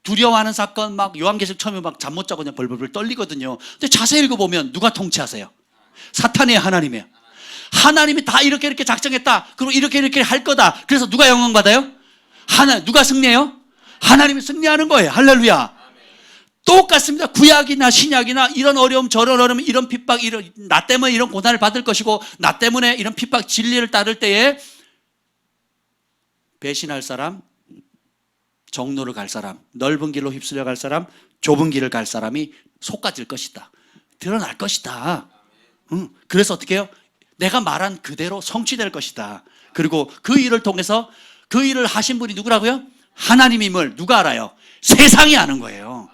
두려워하는 사건, 막 요한계시록 처음에 막 잠 못 자고 그냥 벌벌 떨리거든요. 근데 자세히 읽어보면 누가 통치하세요? 사탄이에요, 하나님이에요? 하나님이 다 이렇게 작정했다. 그리고 이렇게 할 거다. 그래서 누가 영광 받아요? 누가 승리해요? 하나님이 승리하는 거예요. 할렐루야. 똑같습니다. 구약이나 신약이나 이런 어려움, 저런 어려움, 이런 핍박, 나 때문에 이런 고난을 받을 것이고, 나 때문에 이런 핍박, 진리를 따를 때에 배신할 사람, 정로를 갈 사람, 넓은 길로 휩쓸려 갈 사람, 좁은 길을 갈 사람이 속가질 것이다. 드러날 것이다. 그래서 어떻게 해요? 내가 말한 그대로 성취될 것이다. 그리고 그 일을 통해서, 그 일을 하신 분이 누구라고요? 하나님임을 누가 알아요? 세상이 아는 거예요.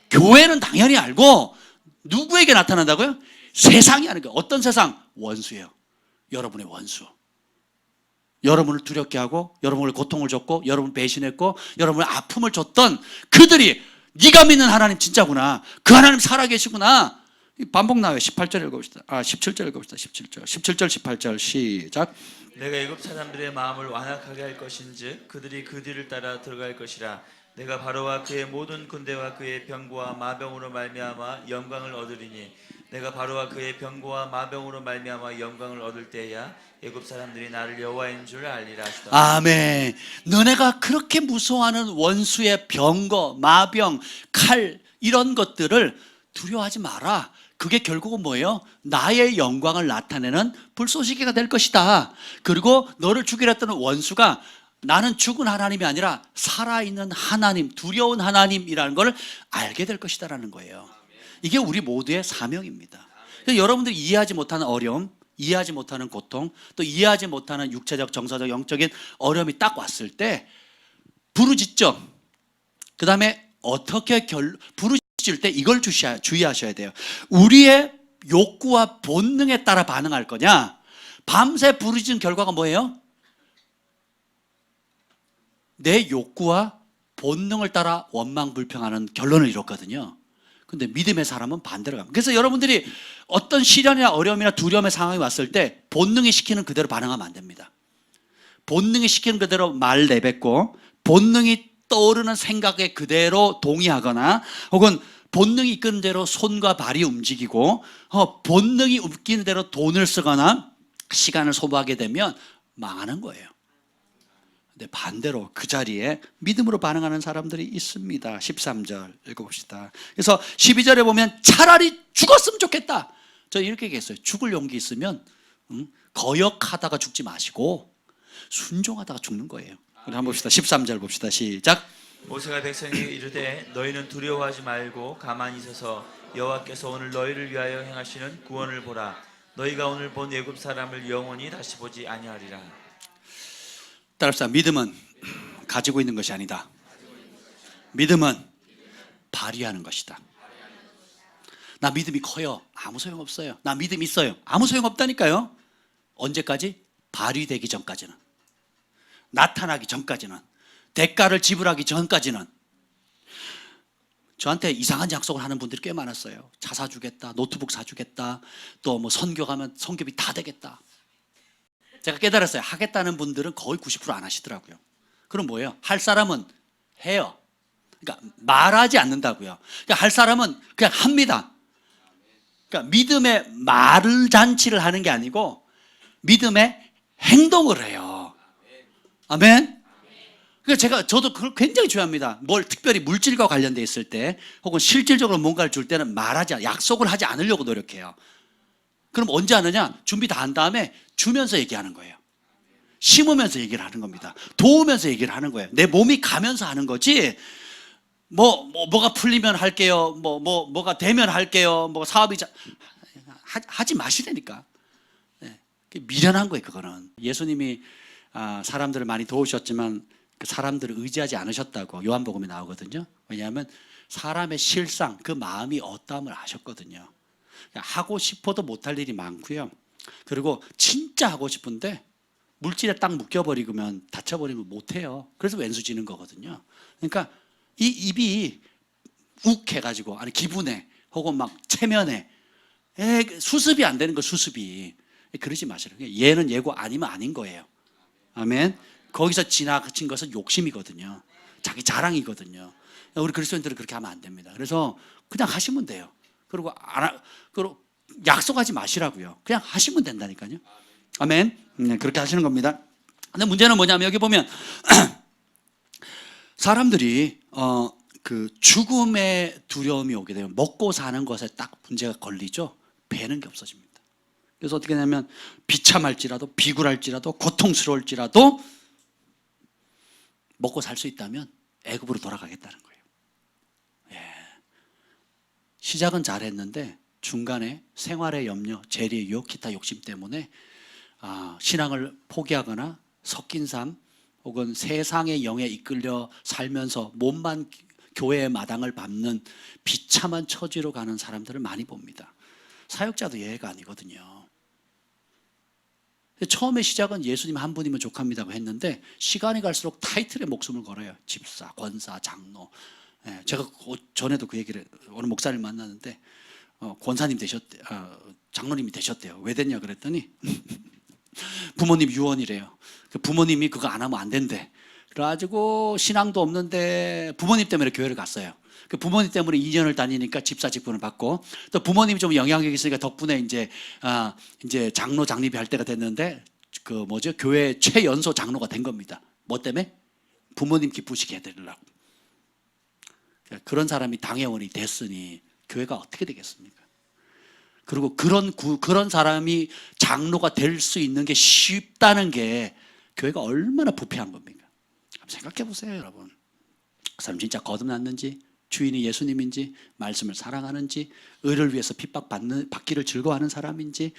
교회는 당연히 알고, 누구에게 나타난다고요? 세상이 아는 거예요. 어떤 세상? 원수예요. 여러분의 원수. 여러분을 두렵게 하고 여러분을 고통을 줬고 여러분을 배신했고 여러분을 아픔을 줬던 그들이 네가 믿는 하나님 진짜구나. 그 하나님 살아계시구나. 반복 나와요. 18절 읽어봅시다. 17절 읽어봅시다. 17절, 18절 시작. 내가 애굽 사람들의 마음을 완악하게 할 것인즉 그들이 그 뒤를 따라 들어갈 것이라. 내가 바로와 그의 모든 군대와 그의 병거와 마병으로 말미암아 영광을 얻으리니 내가 바로와 그의 병거와 마병으로 말미암아 영광을 얻을 때야 애굽 사람들이 나를 여호와인 줄 알리라 하시더라. 아멘. 너네가 그렇게 무서워하는 원수의 병거, 마병, 칼 이런 것들을 두려워하지 마라. 그게 결국은 뭐예요? 나의 영광을 나타내는 불쏘시개가 될 것이다. 그리고 너를 죽이려 했던 원수가 나는 죽은 하나님이 아니라 살아있는 하나님, 두려운 하나님이라는 걸 알게 될 것이다라는 거예요. 이게 우리 모두의 사명입니다. 여러분들이 이해하지 못하는 어려움, 이해하지 못하는 고통, 또 이해하지 못하는 육체적, 정서적, 영적인 어려움이 딱 왔을 때 부르짖죠. 그 다음에 어떻게 부르짖을 때 이걸 주의하셔야 돼요. 우리의 욕구와 본능에 따라 반응할 거냐, 밤새 부르짖은 결과가 뭐예요? 내 욕구와 본능을 따라 원망불평하는 결론을 이뤘거든요. 근데 믿음의 사람은 반대로 갑니다. 그래서 여러분들이 어떤 시련이나 어려움이나 두려움의 상황이 왔을 때 본능이 시키는 그대로 반응하면 안 됩니다. 본능이 시키는 그대로 말 내뱉고 본능이 떠오르는 생각에 그대로 동의하거나 혹은 본능이 이끄는 대로 손과 발이 움직이고 본능이 웃기는 대로 돈을 쓰거나 시간을 소모하게 되면 망하는 거예요. 근데 반대로 그 자리에 믿음으로 반응하는 사람들이 있습니다. 13절 읽어봅시다. 그래서 12절에 보면 차라리 죽었으면 좋겠다. 저 이렇게 얘기했어요. 죽을 용기 있으면 거역하다가 죽지 마시고 순종하다가 죽는 거예요. 우리 한번 봅시다. 13절 봅시다. 시작. 모세가 백성에게 이르되 너희는 두려워하지 말고 가만히 있어서 여호와께서 오늘 너희를 위하여 행하시는 구원을 보라. 너희가 오늘 본 애굽 사람을 영원히 다시 보지 아니하리라. 따라합시다. 믿음은 가지고 있는 것이 아니다. 믿음은 발휘하는 것이다. 나 믿음이 커요. 아무 소용없어요. 나 믿음 있어요. 아무 소용없다니까요. 언제까지? 발휘되기 전까지는, 나타나기 전까지는, 대가를 지불하기 전까지는. 저한테 이상한 약속을 하는 분들이 꽤 많았어요. 차 사주겠다, 노트북 사주겠다, 또 뭐 선교 가면 선교비 다 되겠다. 제가 깨달았어요. 하겠다는 분들은 거의 90% 안 하시더라고요. 그럼 뭐예요? 할 사람은 해요. 그러니까 말하지 않는다고요. 그러니까 할 사람은 그냥 합니다. 그러니까 믿음의 말잔치를 하는 게 아니고 믿음의 행동을 해요. 아멘. 그러니까 저도 그걸 굉장히 중요합니다. 뭘 특별히 물질과 관련돼 있을 때 혹은 실질적으로 뭔가를 줄 때는 약속을 하지 않으려고 노력해요. 그럼 언제 하느냐? 준비 다 한 다음에 주면서 얘기하는 거예요. 심으면서 얘기를 하는 겁니다. 도우면서 얘기를 하는 거예요. 내 몸이 가면서 하는 거지. 뭐가 풀리면 할게요. 뭐가 되면 할게요. 사업이 하지 마시라니까. 네. 미련한 거예요, 그거는. 예수님이 사람들을 많이 도우셨지만 그 사람들을 의지하지 않으셨다고 요한복음에 나오거든요. 왜냐하면 사람의 실상, 그 마음이 어떠함을 아셨거든요. 하고 싶어도 못할 일이 많고요. 그리고 진짜 하고 싶은데 물질에 딱 묶여버리면 다쳐버리면 못해요. 그래서 왼수 지는 거거든요. 그러니까 이 입이 욱해가지고 아니 기분에 혹은 막 체면에 수습이 안 되는 거, 수습이. 그러지 마시라고. 얘는 얘고 아니면 아닌 거예요. 아멘. 거기서 지나친 것은 욕심이거든요. 자기 자랑이거든요. 우리 그리스도인들은 그렇게 하면 안 됩니다. 그래서 그냥 하시면 돼요. 그리고 약속하지 마시라고요. 그냥 하시면 된다니까요. 아멘. 그렇게 하시는 겁니다. 근데 문제는 뭐냐면 여기 보면 사람들이 그 죽음의 두려움이 오게 되면 먹고 사는 것에 딱 문제가 걸리죠. 배는 게 없어집니다. 그래서 어떻게 되냐면 비참할지라도 비굴할지라도 고통스러울지라도 먹고 살 수 있다면 애굽으로 돌아가겠다는 거예요. 시작은 잘했는데 중간에 생활의 염려, 재리의 유혹, 기타 욕심 때문에 신앙을 포기하거나 섞인 삶 혹은 세상의 영에 이끌려 살면서 몸만 교회의 마당을 밟는 비참한 처지로 가는 사람들을 많이 봅니다. 사역자도 예외가 아니거든요. 처음에 시작은 예수님 한 분이면 족합니다고 했는데 시간이 갈수록 타이틀에 목숨을 걸어요. 집사, 권사, 장로. 예, 제가 전에도 그 얘기를 어느 목사님 만났는데 권사님 장로님이 되셨대요. 왜 됐냐 그랬더니 부모님 유언이래요. 그 부모님이 그거 안 하면 안 된대. 그래가지고 신앙도 없는데 부모님 때문에 교회를 갔어요. 그 부모님 때문에 2년을 다니니까 집사 직분을 받고 또 부모님이 좀 영향력이 있으니까 덕분에 이제 장로 장립이 할 때가 됐는데 교회 최연소 장로가 된 겁니다. 뭐 때문에? 부모님 기쁘시게 해드리려고. 그런 사람이 당회원이 됐으니 교회가 어떻게 되겠습니까? 그리고 그런 사람이 장로가 될 수 있는 게 쉽다는 게 교회가 얼마나 부패한 겁니까? 생각해 보세요, 여러분. 그 사람 진짜 거듭났는지, 주인이 예수님인지, 말씀을 사랑하는지, 의를 위해서 핍박받기를 즐거워하는 사람인지,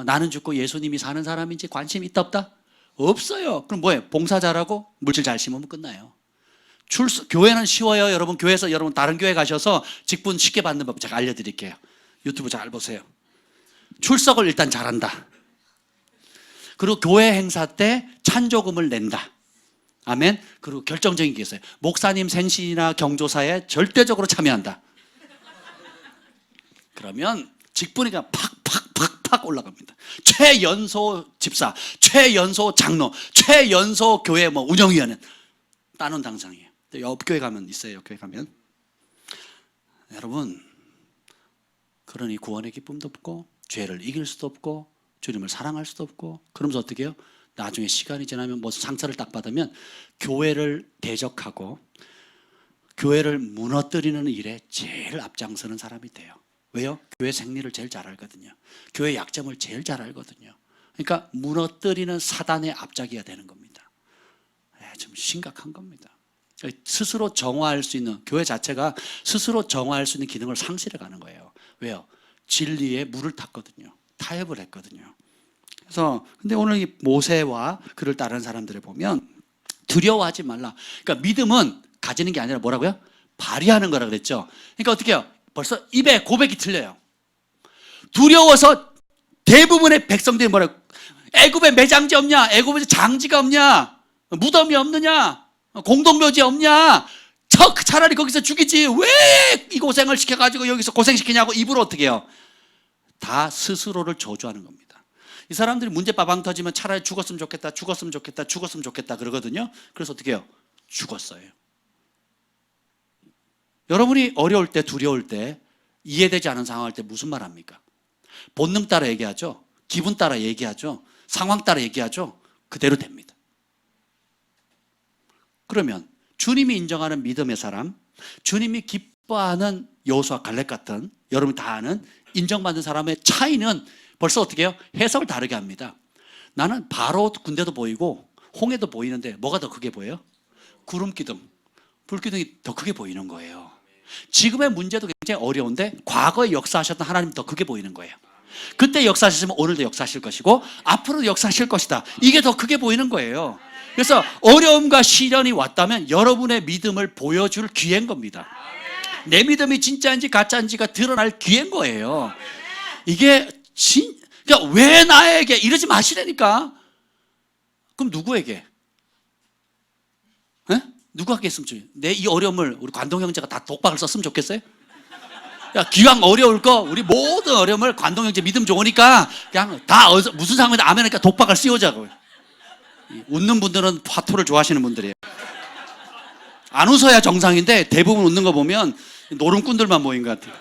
나는 죽고 예수님이 사는 사람인지 관심이 있다 없다? 없어요. 그럼 뭐예요? 봉사 잘하고 물질 잘 심으면 끝나요. 교회는 쉬워요. 여러분 교회에서 여러분 다른 교회 가셔서 직분 쉽게 받는 법 제가 알려드릴게요. 유튜브 잘 보세요. 출석을 일단 잘한다. 그리고 교회 행사 때 찬조금을 nen다. 아멘. 그리고 결정적인 게 있어요. 목사님 생신이나 경조사에 절대적으로 참여한다. 그러면 직분이 그냥 팍팍 올라갑니다. 최연소 집사, 최연소 장로, 최연소 교회 운영위원회 따놓은 당상이에요. 옆 교회 가면 있어요. 옆 교회 가면 여러분, 그러니 구원의 기쁨도 없고 죄를 이길 수도 없고 주님을 사랑할 수도 없고 그러면서 어떻게 해요? 나중에 시간이 지나면 뭐 상처를 딱 받으면 교회를 대적하고 교회를 무너뜨리는 일에 제일 앞장서는 사람이 돼요. 왜요? 교회 생리를 제일 잘 알거든요. 교회 약점을 제일 잘 알거든요. 그러니까 무너뜨리는 사단의 앞잡이가 되는 겁니다. 좀 심각한 겁니다. 스스로 정화할 수 있는, 교회 자체가 스스로 정화할 수 있는 기능을 상실해 가는 거예요. 왜요? 진리에 물을 탔거든요. 타협을 했거든요. 그래서 근데 오늘 이 모세와 그를 따르는 사람들을 보면 두려워하지 말라. 그러니까 믿음은 가지는 게 아니라 뭐라고요? 발휘하는 거라 그랬죠. 그러니까 어떻게 해요? 벌써 입에 고백이 틀려요. 두려워서 대부분의 백성들이 뭐라고? 애굽에 매장지 없냐? 애굽에 장지가 없냐? 무덤이 없느냐? 공동묘지 없냐? 차라리 거기서 죽이지 왜 이 고생을 시켜가지고 여기서 고생시키냐고 입으로 어떻게 해요? 다 스스로를 저주하는 겁니다. 이 사람들이 문제 빠방 터지면 차라리 죽었으면 좋겠다, 죽었으면 좋겠다, 죽었으면 좋겠다 그러거든요. 그래서 어떻게 해요? 죽었어요. 여러분이 어려울 때, 두려울 때, 이해되지 않은 상황할 때 무슨 말 합니까? 본능 따라 얘기하죠. 기분 따라 얘기하죠. 상황 따라 얘기하죠. 그대로 됩니다. 그러면 주님이 인정하는 믿음의 사람, 주님이 기뻐하는 여호수아 갈렙 같은 여러분이 다 아는 인정받는 사람의 차이는 벌써 어떻게 해요? 해석을 다르게 합니다. 나는 바로 군대도 보이고 홍해도 보이는데 뭐가 더 크게 보여요? 구름기둥, 불기둥이 더 크게 보이는 거예요. 지금의 문제도 굉장히 어려운데 과거에 역사하셨던 하나님이 더 크게 보이는 거예요. 그때 역사하셨으면 오늘도 역사하실 것이고 앞으로도 역사하실 것이다. 이게 더 크게 보이는 거예요. 그래서 어려움과 시련이 왔다면 여러분의 믿음을 보여줄 기회인 겁니다. 내 믿음이 진짜인지 가짜인지가 드러날 기회인 거예요. 이게 그러니까 왜 나에게 이러지 마시라니까. 그럼 누구에게? 에? 누구에게 했으면 좋겠어요? 내 이 어려움을 우리 관동 형제가 다 독박을 썼으면 좋겠어요? 야, 기왕 어려울 거 우리 모든 어려움을 관동 형제 믿음 좋으니까 그냥 다 무슨 상황이든 아멘하니까 독박을 씌우자고요. 웃는 분들은 화투를 좋아하시는 분들이에요. 안 웃어야 정상인데 대부분 웃는 거 보면 노름꾼들만 모인 것 같아요.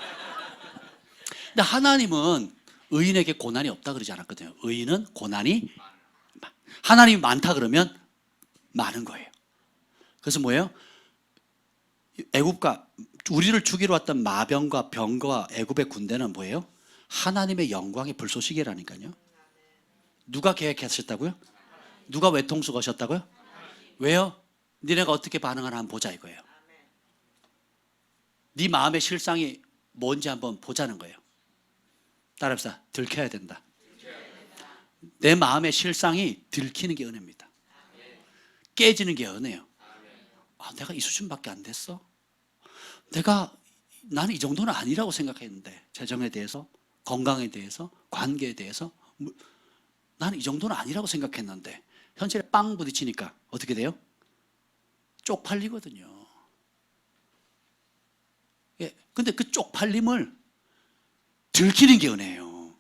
근데 하나님은 의인에게 고난이 없다 그러지 않았거든요. 의인은 고난이 하나님이 많다 그러면 많은 거예요. 그래서 뭐예요? 애굽과 우리를 죽이러 왔던 마병과 병과 애굽의 군대는 뭐예요? 하나님의 영광의 불쏘시개라니까요. 누가 계획하셨다고요? 누가 외통수 거셨다고요? 왜요? 니네가 어떻게 반응하나 한번 보자 이거예요. 네 마음의 실상이 뭔지 한번 보자는 거예요. 따라합시다. 들켜야 된다. 내 마음의 실상이 들키는 게 은혜입니다. 깨지는 게 은혜예요. 내가 이 수준밖에 안 됐어? 나는 이 정도는 아니라고 생각했는데 재정에 대해서, 건강에 대해서, 관계에 대해서 나는 이 정도는 아니라고 생각했는데 현실에 빵 부딪히니까 어떻게 돼요? 쪽팔리거든요. 예, 근데 그 쪽팔림을 들키는 게 은혜예요.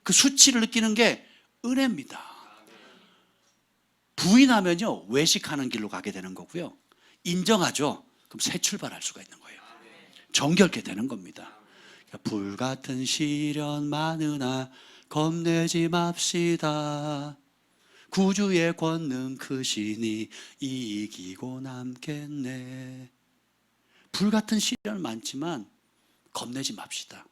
그 수치를 느끼는 게 은혜입니다. 부인하면요 외식하는 길로 가게 되는 거고요. 인정하죠. 그럼 새 출발할 수가 있는 거예요. 정결케 되는 겁니다. 불같은 시련 많으나 겁내지 맙시다. 구주의 권능 크시니 이기고 남겠네. 불같은 시련 많지만 겁내지 맙시다.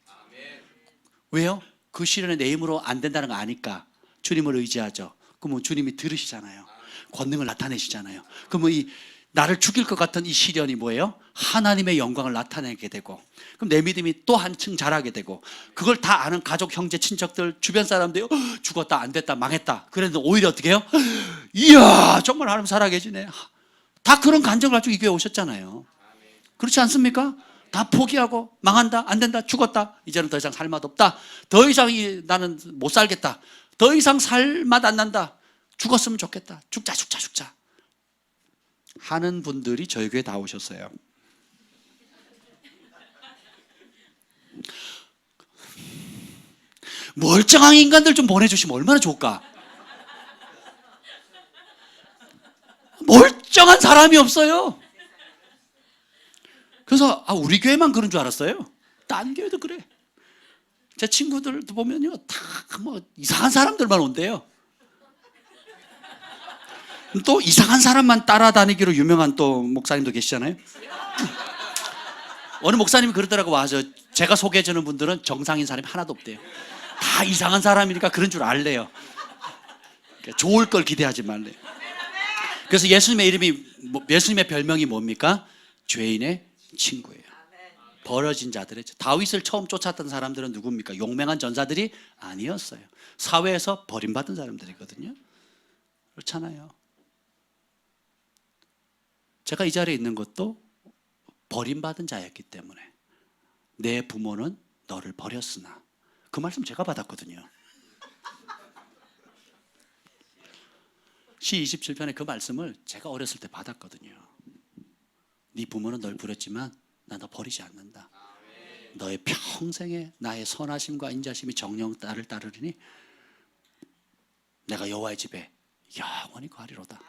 왜요? 그 시련에 내 힘으로 안 된다는 거 아니까 주님을 의지하죠. 그러면 주님이 들으시잖아요. 권능을 나타내시잖아요. 그러면 이 나를 죽일 것 같은 이 시련이 뭐예요? 하나님의 영광을 나타내게 되고, 그럼 내 믿음이 또 한층 자라게 되고, 그걸 다 아는 가족, 형제, 친척들, 주변 사람들이 죽었다, 안 됐다, 망했다. 그래도 오히려 어떻게 해요? 이야, 정말 하나님 살아계시네. 다 그런 간증을 가지고 이 교회 오셨잖아요. 그렇지 않습니까? 다 포기하고 망한다, 안 된다, 죽었다, 이제는 더 이상 살 맛 없다, 더 이상 나는 못 살겠다, 더 이상 살 맛 안 난다, 죽었으면 좋겠다, 죽자 하는 분들이 저희 교회에 다 오셨어요. 멀쩡한 인간들 좀 보내주시면 얼마나 좋을까? 멀쩡한 사람이 없어요. 그래서 우리 교회만 그런 줄 알았어요. 딴 교회도 그래. 제 친구들도 보면요 다 뭐 이상한 사람들만 온대요. 또 이상한 사람만 따라다니기로 유명한 또 목사님도 계시잖아요. 어느 목사님이 그러더라고. 와서 제가 소개해주는 분들은 정상인 사람이 하나도 없대요. 다 이상한 사람이니까 그런 줄 알래요. 좋을 걸 기대하지 말래요. 그래서 예수님의 별명이 뭡니까? 죄인의 친구예요. 버려진 자들의. 다윗을 처음 쫓았던 사람들은 누굽니까? 용맹한 전사들이 아니었어요. 사회에서 버림받은 사람들이거든요. 그렇잖아요. 제가 이 자리에 있는 것도 버림받은 자였기 때문에 내 부모는 너를 버렸으나, 그 말씀 제가 받았거든요. 시 27편의 그 말씀을 제가 어렸을 때 받았거든요. 네 부모는 널 버렸지만 나 너 버리지 않는다. 너의 평생에 나의 선하심과 인자심이 정령 나를 따르리니 내가 여호와의 집에 영원히 거하리로다.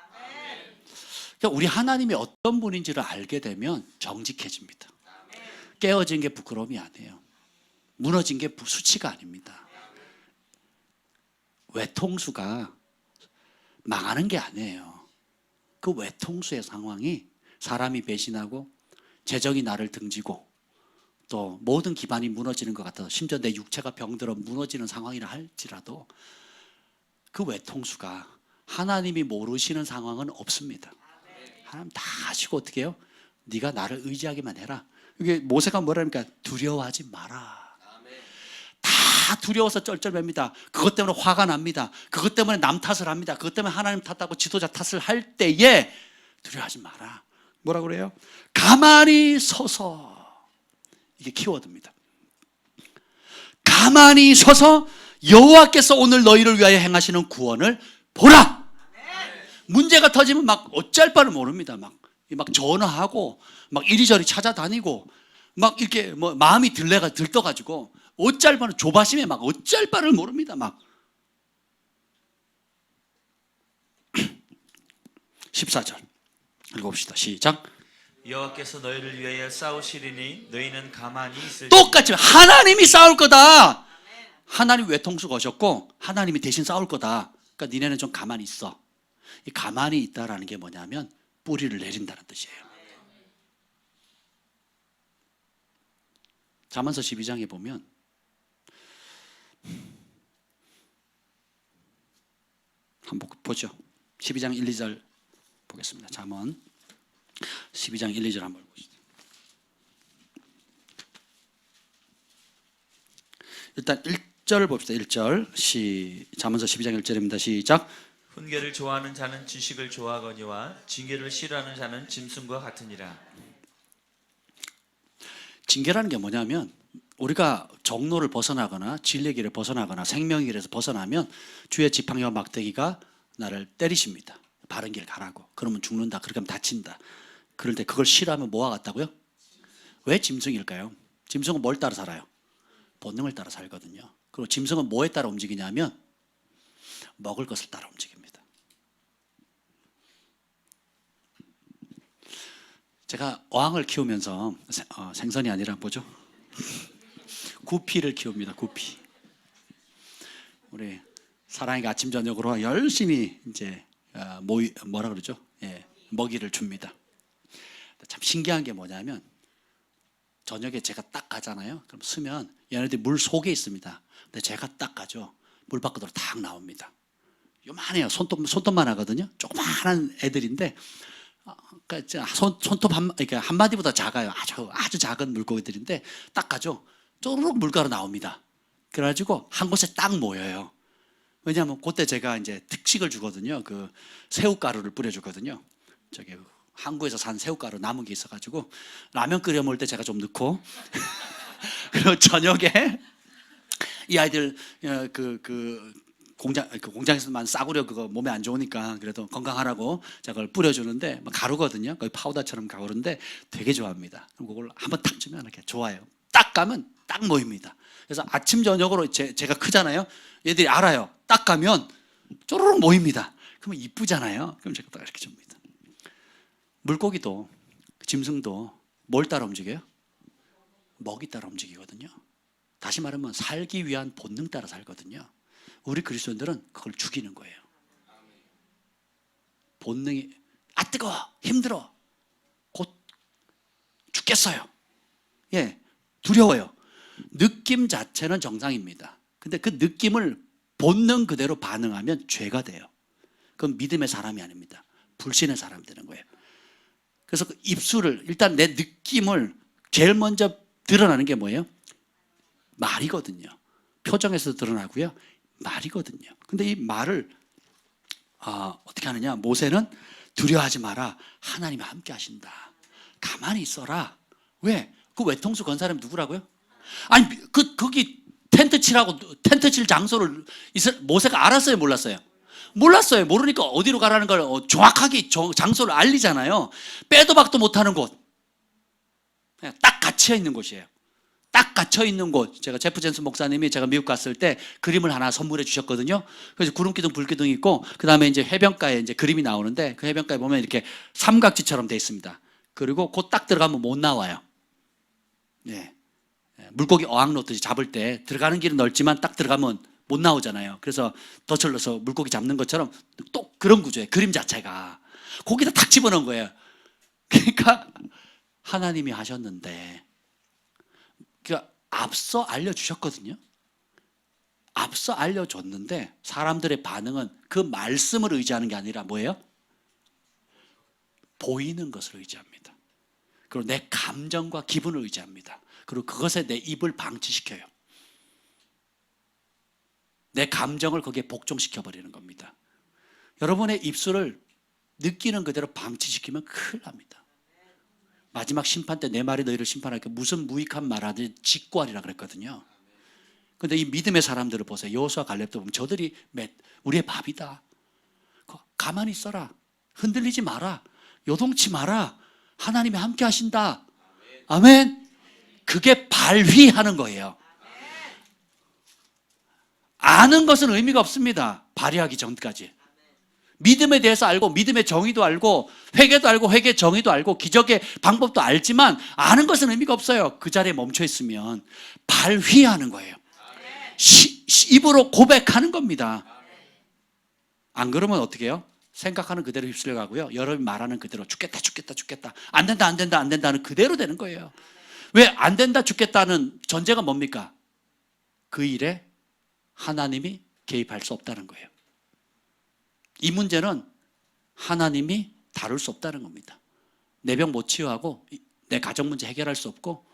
그러니까 우리 하나님이 어떤 분인지를 알게 되면 정직해집니다. 깨어진 게 부끄러움이 아니에요. 무너진 게 수치가 아닙니다. 외통수가 망하는 게 아니에요. 그 외통수의 상황이 사람이 배신하고 재정이 나를 등지고 또 모든 기반이 무너지는 것 같아서, 심지어 내 육체가 병들어 무너지는 상황이라 할지라도 그 외통수가 하나님이 모르시는 상황은 없습니다. 하나님 다 아시고 어떻게 해요? 네가 나를 의지하기만 해라. 이게 모세가 뭐라니까? 두려워하지 마라. 다 두려워서 쩔쩔맵니다. 그것 때문에 화가 납니다. 그것 때문에 남 탓을 합니다. 그것 때문에 하나님 탓하고 지도자 탓을 할 때에 두려워하지 마라. 뭐라 그래요? 가만히 서서. 이게 키워드입니다. 가만히 서서 여호와께서 오늘 너희를 위하여 행하시는 구원을 보라. 문제가 터지면 막 어쩔 바를 모릅니다. 막 전화하고 막 이리저리 찾아다니고 막 이렇게 뭐 마음이 들떠가지고 어쩔 바를, 조바심에 막 어쩔 바를 모릅니다. 막 14절 읽어봅시다. 시작. 여호와께서 너희를 위하여 싸우시리니 너희는 가만히 있을. 똑같이 하나님이 싸울 거다. 하나님 외통수가 오셨고 하나님이 대신 싸울 거다. 그러니까 니네는 좀 가만히 있어. 이 가만히 있다라는 게 뭐냐면 뿌리를 내린다는 뜻이에요. 잠언서 12장에 보면 한번 보죠. 12장 1, 2절 보겠습니다. 잠언 12장 1, 2절 한번 보시죠. 일단 1절 봅시다. 1절 잠언서 12장 1절입니다. 시작. 훈계를 좋아하는 자는 지식을 좋아하거니와 징계를 싫어하는 자는 짐승과 같으니라. 징계라는 게 뭐냐면 우리가 정로를 벗어나거나 진리의 길을 벗어나거나 생명의 길에서 벗어나면 주의 지팡이와 막대기가 나를 때리십니다. 바른 길 가라고. 그러면 죽는다. 그렇게 하면 다친다. 그럴 때 그걸 싫어하면 뭐와 같다고요? 왜 짐승일까요? 짐승은 뭘 따라 살아요? 본능을 따라 살거든요. 그리고 짐승은 뭐에 따라 움직이냐면 먹을 것을 따라 움직입니다. 제가 어항을 키우면서 생선이 아니라 뭐죠? 구피를 키웁니다. 구피. 우리 사랑이가 아침 저녁으로 열심히 이제 뭐라 그러죠? 예, 먹이를 줍니다. 참 신기한 게 뭐냐면 저녁에 제가 딱 가잖아요. 그럼 쓰면 얘네들이 물 속에 있습니다. 근데 제가 딱 가죠. 물 밖으로 딱 나옵니다. 요만해요. 손톱만 하거든요. 조그마한 애들인데 그러니까 손톱 그러니까 한 마디보다 작아요. 아주 작은 물고기들인데 딱 가죠. 쪼르륵 물가로 나옵니다. 그래가지고 한 곳에 딱 모여요. 왜냐하면 그때 제가 이제 특식을 주거든요. 그 새우가루를 뿌려주거든요. 저기 한국에서 산 새우가루 남은 게 있어가지고 라면 끓여 먹을 때 제가 좀 넣고 그리고 저녁에 이 아이들 공장에서만 싸구려 그거 몸에 안 좋으니까 그래도 건강하라고 제가 그걸 뿌려주는데 가루거든요. 거의 파우더처럼 가루인데 되게 좋아합니다. 그럼 그걸 한번 딱 주면 이렇게 좋아요. 딱 가면 딱 모입니다. 그래서 아침 저녁으로 제가 크잖아요. 얘들이 알아요. 딱 가면 쪼르륵 모입니다. 그러면 이쁘잖아요. 그럼 제가 딱 이렇게 줍니다. 물고기도 짐승도 뭘 따라 움직여요? 먹이 따라 움직이거든요. 다시 말하면 살기 위한 본능 따라 살거든요. 우리 그리스도인들은 그걸 죽이는 거예요. 본능이 뜨거워 힘들어 곧 죽겠어요. 예, 두려워요. 느낌 자체는 정상입니다. 근데 그 느낌을 본능 그대로 반응하면 죄가 돼요. 그건 믿음의 사람이 아닙니다. 불신의 사람이 되는 거예요. 그래서 그 입술을 일단 내 느낌을 제일 먼저 드러나는 게 뭐예요? 말이거든요. 표정에서 드러나고요. 말이거든요. 근데 이 말을 어떻게 하느냐? 모세는 두려워하지 마라. 하나님이 함께 하신다. 가만히 있어라. 왜? 그 외통수 건 사람이 누구라고요? 아니 거기 텐트 칠 장소를 모세가 알았어요, 몰랐어요? 몰랐어요. 모르니까 어디로 가라는 걸 정확하게 장소를 알리잖아요. 빼도 박도 못하는 곳. 그냥 딱 갇혀 있는 곳이에요. 딱 갇혀 있는 곳. 제가 제프 젠슨 목사님이 제가 미국 갔을 때 그림을 하나 선물해 주셨거든요. 그래서 구름기둥, 불기둥이 있고, 그 다음에 이제 해변가에 이제 그림이 나오는데, 그 해변가에 보면 이렇게 삼각지처럼 돼 있습니다. 그리고 곧 딱 들어가면 못 나와요. 네. 물고기 어항 놓듯이 잡을 때 들어가는 길은 넓지만 딱 들어가면 못 나오잖아요. 그래서 덫을 넣어서 물고기 잡는 것처럼 또 그런 구조예요. 그림 자체가. 거기다 탁 집어넣은 거예요. 그러니까 하나님이 하셨는데, 그러니까 앞서 알려주셨거든요. 앞서 알려줬는데 사람들의 반응은 그 말씀을 의지하는 게 아니라 뭐예요? 보이는 것을 의지합니다. 그리고 내 감정과 기분을 의지합니다. 그리고 그것에 내 입을 방치시켜요. 내 감정을 거기에 복종시켜버리는 겁니다. 여러분의 입술을 느끼는 그대로 방치시키면 큰일 납니다. 마지막 심판 때 내 말이 너희를 심판할게 무슨 무익한 말하든지 직고하리라 그랬거든요. 그런데 이 믿음의 사람들을 보세요. 여호수아 갈렙도 보면 저들이 우리의 밥이다. 가만히 있어라. 흔들리지 마라. 요동치 마라. 하나님이 함께 하신다. 아멘. 그게 발휘하는 거예요. 아는 것은 의미가 없습니다. 발휘하기 전까지. 믿음에 대해서 알고 믿음의 정의도 알고 회개도 알고 회개의 정의도 알고 기적의 방법도 알지만 아는 것은 의미가 없어요. 그 자리에 멈춰 있으면 발휘하는 거예요. 입으로 고백하는 겁니다. 안 그러면 어떻게 해요? 생각하는 그대로 휩쓸려 가고요. 여러분이 말하는 그대로 죽겠다 죽겠다 죽겠다 안 된다 안 된다 안 된다는 그대로 되는 거예요. 왜 안 된다 죽겠다는 전제가 뭡니까? 그 일에 하나님이 개입할 수 없다는 거예요. 이 문제는 하나님이 다룰 수 없다는 겁니다. 내 병 못 치유하고 내 가정 문제 해결할 수 없고,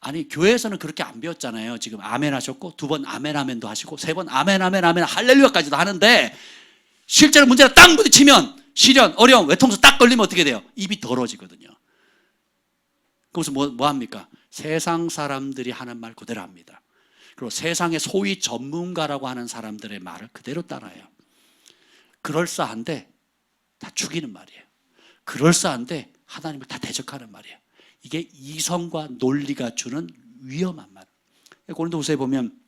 아니 교회에서는 그렇게 안 배웠잖아요. 지금 아멘 하셨고 2번 아멘 아멘도 하시고 3번 아멘 아멘 아멘 할렐루야까지도 하는데 실제로 문제가 딱 부딪히면 시련, 어려움, 외통수 딱 걸리면 어떻게 돼요? 입이 더러워지거든요. 그래서 뭐 합니까? 세상 사람들이 하는 말 그대로 합니다. 그리고 세상의 소위 전문가라고 하는 사람들의 말을 그대로 따라요. 그럴싸한데 다 죽이는 말이에요. 그럴싸한데 하나님을 다 대적하는 말이에요. 이게 이성과 논리가 주는 위험한 말. 고린도후서에 보면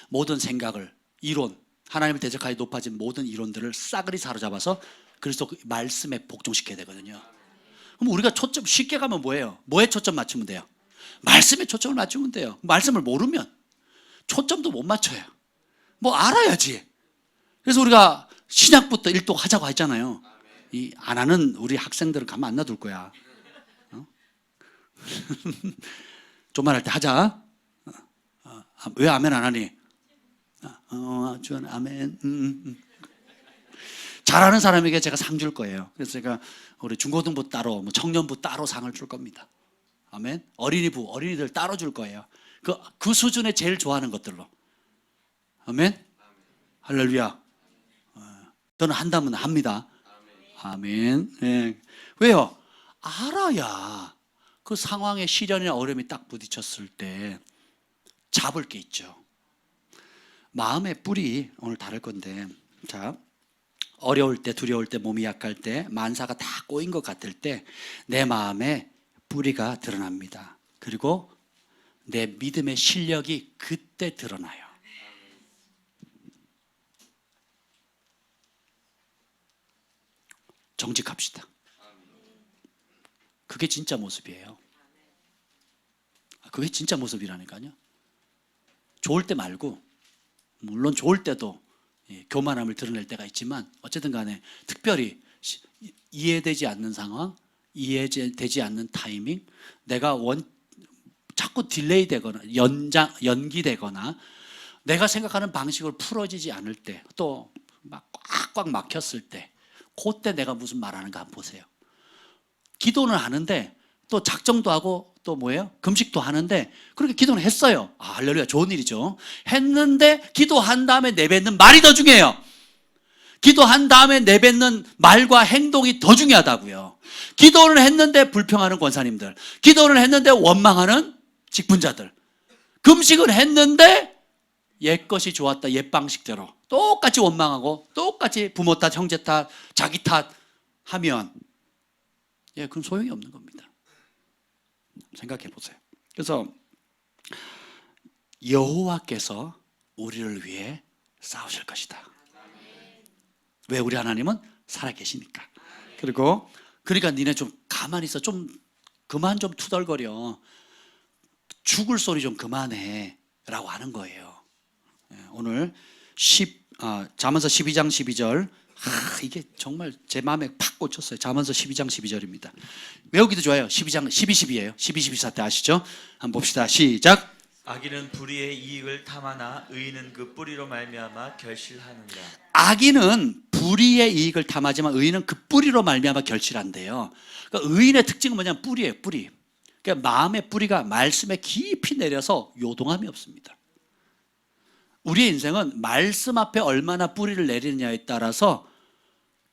모든 생각을, 이론, 하나님을 대적하여 높아진 모든 이론들을 싸그리 사로잡아서 그리스도 말씀에 복종시켜야 되거든요. 그럼 우리가 초점 쉽게 가면 뭐예요? 뭐에 초점 맞추면 돼요? 말씀에 초점을 맞추면 돼요. 말씀을 모르면 초점도 못 맞춰요. 뭐 알아야지. 그래서 우리가 신약부터 일독하자고 했잖아요. 이 안 하는 우리 학생들은 가만 안 놔둘 거야. 좀만 할 때 하자. 왜 아멘 안 하니? 주연 아멘. 잘하는 사람에게 제가 상 줄 거예요. 그래서 제가 우리 중고등부 따로, 뭐 청년부 따로 상을 줄 겁니다. 아멘. 어린이들 따로 줄 거예요. 그 수준에 제일 좋아하는 것들로. 아멘. 할렐루야. 저는 한다면 합니다. 아멘. 네. 왜요? 알아야 그 상황에 시련이나 어려움이 딱 부딪혔을 때 잡을 게 있죠. 마음의 뿌리 오늘 다룰 건데, 자, 어려울 때, 두려울 때, 몸이 약할 때, 만사가 다 꼬인 것 같을 때 내 마음에 뿌리가 드러납니다. 그리고 내 믿음의 실력이 그때 드러나요. 정직합시다. 그게 진짜 모습이에요. 그게 진짜 모습이라니까요. 좋을 때 말고, 물론 좋을 때도 교만함을 드러낼 때가 있지만 어쨌든 간에 특별히 이해되지 않는 상황, 이해되지 않는 타이밍, 내가 자꾸 딜레이 되거나 연기되거나 내가 생각하는 방식으로 풀어지지 않을 때, 또 막 꽉꽉 막혔을 때, 그때 내가 무슨 말하는가 한번 보세요. 기도는 하는데 또 작정도 하고 또 뭐예요? 금식도 하는데 그렇게 기도는 했어요. 할렐루야, 좋은 일이죠. 했는데 기도한 다음에 내뱉는 말이 더 중요해요. 기도한 다음에 내뱉는 말과 행동이 더 중요하다고요. 기도를 했는데 불평하는 권사님들, 기도를 했는데 원망하는 직분자들, 금식을 했는데 옛 것이 좋았다, 옛 방식대로 똑같이 원망하고 똑같이 부모 탓, 형제 탓, 자기 탓 하면 그럼 소용이 없는 겁니다. 생각해 보세요. 그래서 여호와께서 우리를 위해 싸우실 것이다. 왜? 우리 하나님은 살아계시니까. 그리고 그러니까 니네 좀 가만히 있어. 좀 그만 좀 투덜거려. 죽을 소리 좀 그만해 라고 하는 거예요. 오늘 잠언서 12장 12절, 이게 정말 제 마음에 팍 꽂혔어요. 잠언서 12장 12절입니다. 외우기도 좋아요. 12장 12:12예요. 12:12 때 아시죠? 한번 봅시다. 시작. 악인은 불의의 이익을 탐하나 의인은 그 뿌리로 말미암아 결실하느니라. 악인은 불의의 이익을 탐하지만 의인은 그 뿌리로 말미암아 결실한대요. 그러니까 의인의 특징은 뭐냐면 뿌리예요. 뿌리. 그러니까 마음의 뿌리가 말씀에 깊이 내려서 요동함이 없습니다. 우리의 인생은 말씀 앞에 얼마나 뿌리를 내리느냐에 따라서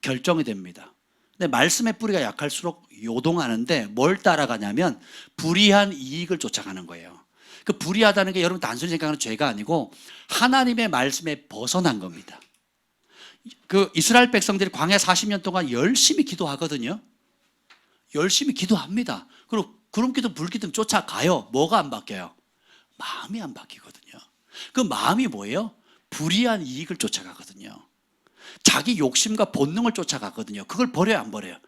결정이 됩니다. 근데 말씀의 뿌리가 약할수록 요동하는데 뭘 따라가냐면 불의한 이익을 쫓아가는 거예요. 그 불의하다는 게 여러분 단순히 생각하는 죄가 아니고 하나님의 말씀에 벗어난 겁니다. 그 이스라엘 백성들이 광야 40년 동안 열심히 기도하거든요. 열심히 기도합니다. 그리고 구름기둥 불기둥 쫓아가요. 뭐가 안 바뀌어요? 마음이 안 바뀌거든요. 그 마음이 뭐예요? 불의한 이익을 쫓아가거든요. 자기 욕심과 본능을 쫓아가거든요. 그걸 버려요, 안 버려요?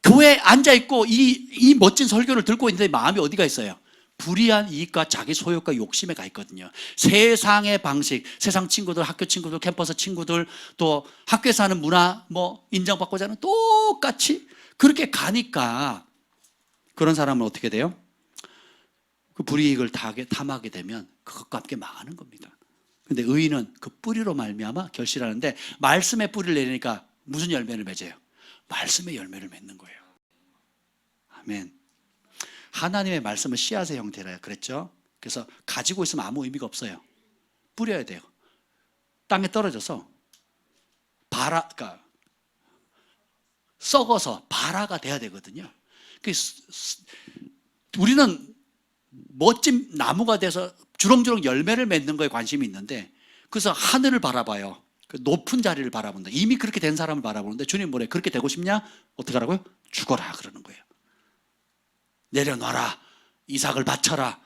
교회에 앉아있고 이 멋진 설교를 듣고 있는데 마음이 어디가 있어요? 불의한 이익과 자기 소유과 욕심에 가 있거든요. 세상의 방식, 세상 친구들, 학교 친구들, 캠퍼스 친구들, 또 학교에서 하는 문화 인정받고자 하는 똑같이 그렇게 가니까 그런 사람은 어떻게 돼요? 그 불이익을 탐하게 되면 그것과 함께 망하는 겁니다. 근데 의인은 그 뿌리로 말미암아 결실하는데 말씀의 뿌리를 내리니까 무슨 열매를 맺어요? 말씀의 열매를 맺는 거예요. 아멘. 하나님의 말씀은 씨앗의 형태라 그랬죠. 그래서 가지고 있으면 아무 의미가 없어요. 뿌려야 돼요. 땅에 떨어져서 그러니까 썩어서 발화가 돼야 되거든요. 우리는 멋진 나무가 돼서 주렁주렁 열매를 맺는 거에 관심이 있는데, 그래서 하늘을 바라봐요. 그 높은 자리를 바라본다. 이미 그렇게 된 사람을 바라보는데 주님 뭐래? 그렇게 되고 싶냐? 어떻게 하라고요? 죽어라 그러는 거예요. 내려놔라. 이삭을 바쳐라.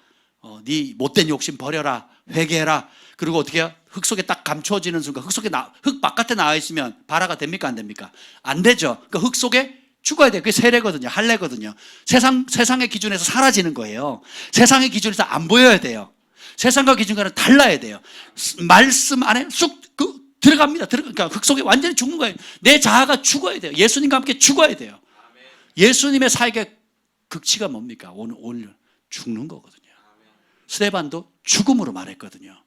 네 못된 욕심 버려라. 회개해라. 그리고 어떻게 해요? 흙 속에 딱 감추어지는 순간, 흙 바깥에 나와 있으면 발화가 됩니까? 안 됩니까? 안 되죠. 그러니까 흙 속에 죽어야 돼요. 그게 세례거든요. 할례거든요. 세상의 기준에서 사라지는 거예요. 세상의 기준에서 안 보여야 돼요. 세상과 기준과는 달라야 돼요. 말씀 안에 쑥 들어갑니다. 그러니까 흙 속에 완전히 죽는 거예요. 내 자아가 죽어야 돼요. 예수님과 함께 죽어야 돼요. 예수님의 사역의 극치가 뭡니까? 오늘 죽는 거거든요. 스데반도 죽음으로 말했거든요.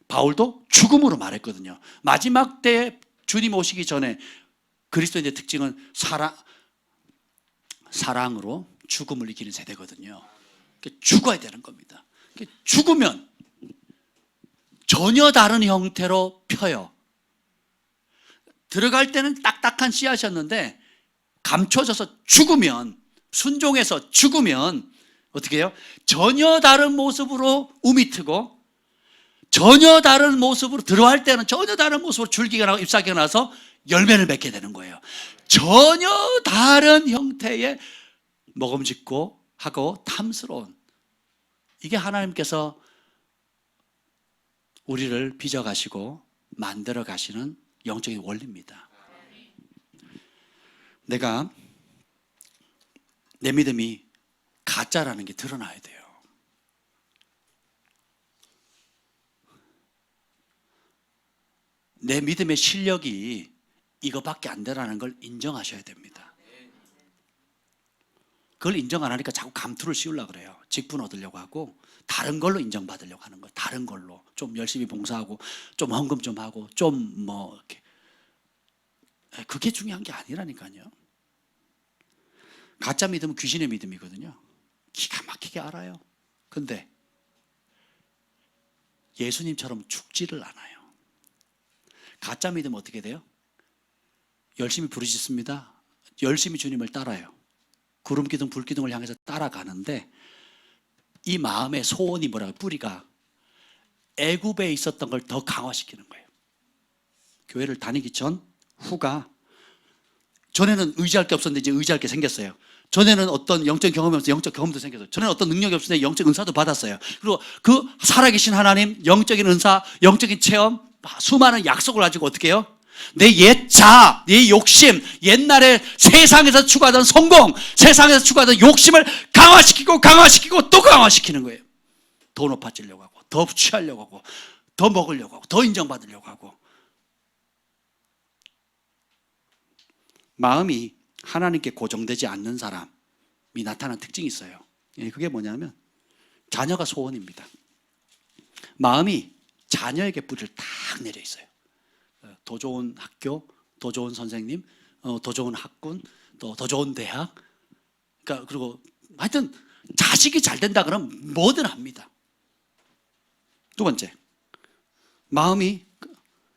바울도 죽음으로 말했거든요. 마지막 때에 주님 오시기 전에 그리스도인의 특징은 사랑으로 죽음을 이기는 세대거든요. 죽어야 되는 겁니다. 죽으면 전혀 다른 형태로 펴요. 들어갈 때는 딱딱한 씨앗이었는데 감춰져서 죽으면, 순종해서 죽으면 어떻게 해요? 전혀 다른 모습으로 움이 트고, 전혀 다른 모습으로 들어갈 때는 전혀 다른 모습으로 줄기가 나고 잎사귀가 나서 열매를 맺게 되는 거예요. 전혀 다른 형태의 먹음직고 하고 탐스러운, 이게 하나님께서 우리를 빚어가시고 만들어 가시는 영적인 원리입니다. 내 믿음이 가짜라는 게 드러나야 돼요. 내 믿음의 실력이 이거밖에 안 되라는 걸 인정하셔야 됩니다. 그걸 인정 안 하니까 자꾸 감투를 씌우려고 그래요. 직분 얻으려고 하고 다른 걸로 인정받으려고 하는 거예요. 다른 걸로 좀 열심히 봉사하고 좀 헌금 좀 하고 좀 이렇게. 그게 중요한 게 아니라니까요. 가짜 믿음은 귀신의 믿음이거든요. 기가 막히게 알아요. 근데 예수님처럼 죽지를 않아요. 가짜 믿음은 어떻게 돼요? 열심히 부르짖습니다. 열심히 주님을 따라요. 구름기둥 불기둥을 향해서 따라가는데 이 마음의 소원이 뭐라고요? 뿌리가 애굽에 있었던 걸 더 강화시키는 거예요. 교회를 다니기 전 후가, 전에는 의지할 게 없었는데 이제 의지할 게 생겼어요. 전에는 어떤 영적 경험이 없어서 영적 경험도 생겼어요. 전에는 어떤 능력이 없었는데 영적 은사도 받았어요. 그리고 그 살아계신 하나님, 영적인 은사, 영적인 체험, 수많은 약속을 가지고 어떻게 해요? 내 옛 자아, 내 욕심, 옛날에 세상에서 추구하던 성공, 세상에서 추구하던 욕심을 강화시키고 또 강화시키는 거예요. 더 높아지려고 하고, 더 취하려고 하고, 더 먹으려고 하고, 더 인정받으려고 하고. 마음이 하나님께 고정되지 않는 사람이 나타나는 특징이 있어요. 그게 뭐냐면 자녀가 소원입니다. 마음이 자녀에게 뿌리를 딱 내려 있어요. 더 좋은 학교, 더 좋은 선생님, 더 좋은 학군, 더 좋은 대학. 그러니까 그리고 하여튼 자식이 잘 된다 그러면 뭐든 합니다. 두 번째, 마음이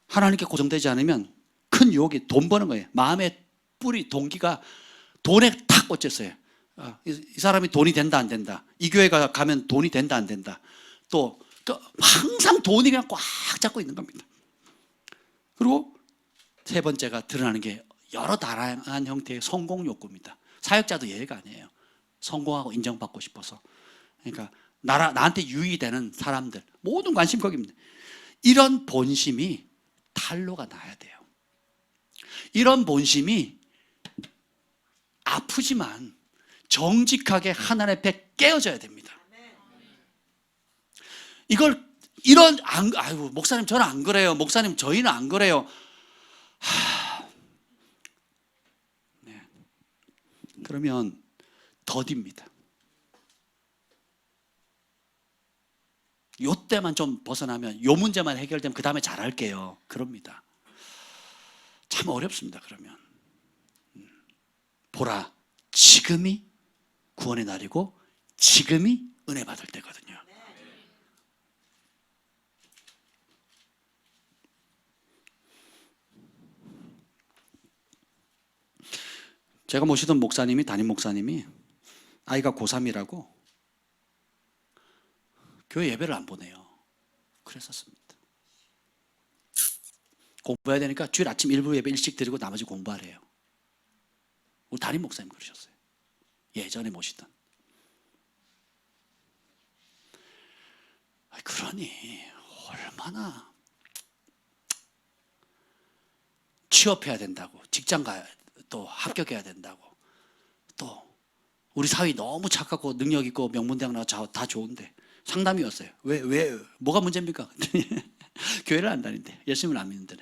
하나님께 고정되지 않으면 큰 유혹이 돈 버는 거예요. 마음의 뿌리, 동기가 돈에 탁 꽂혔어요. 이 사람이 돈이 된다 안 된다, 이 교회가 가면 돈이 된다 안 된다, 또 항상 돈이 그냥 꽉 잡고 있는 겁니다. 그리고 세 번째가 드러나는 게 여러 다양한 형태의 성공 욕구입니다. 사역자도 예외가 아니에요. 성공하고 인정받고 싶어서. 그러니까 나한테 유익이 되는 사람들, 모든 관심 거기입니다. 이런 본심이 탄로가 나야 돼요. 이런 본심이 아프지만 정직하게 하나님 앞에 깨어져야 됩니다. 아이고, 목사님 저는 안 그래요. 목사님 저희는 안 그래요. 네. 그러면 더딥니다. 요 때만 좀 벗어나면, 요 문제만 해결되면 그 다음에 잘할게요. 그럽니다. 참 어렵습니다. 그러면 보라, 지금이 구원의 날이고 지금이 은혜 받을 때거든요. 제가 모시던 목사님이, 담임 목사님이 아이가 고3이라고 교회 예배를 안 보내요. 그랬었습니다. 공부해야 되니까 주일 아침 일부 예배 일찍 드리고 나머지 공부하래요. 우리 담임 목사님 그러셨어요. 예전에 모시던. 그러니 얼마나 취업해야 된다고, 직장 가야 또 합격해야 된다고, 또 우리 사위 너무 착하고 능력 있고 명문대학 나와 다 좋은데 상담이 왔어요. 왜 뭐가 문제입니까? 교회를 안 다닌대. 예수님을 안 믿는데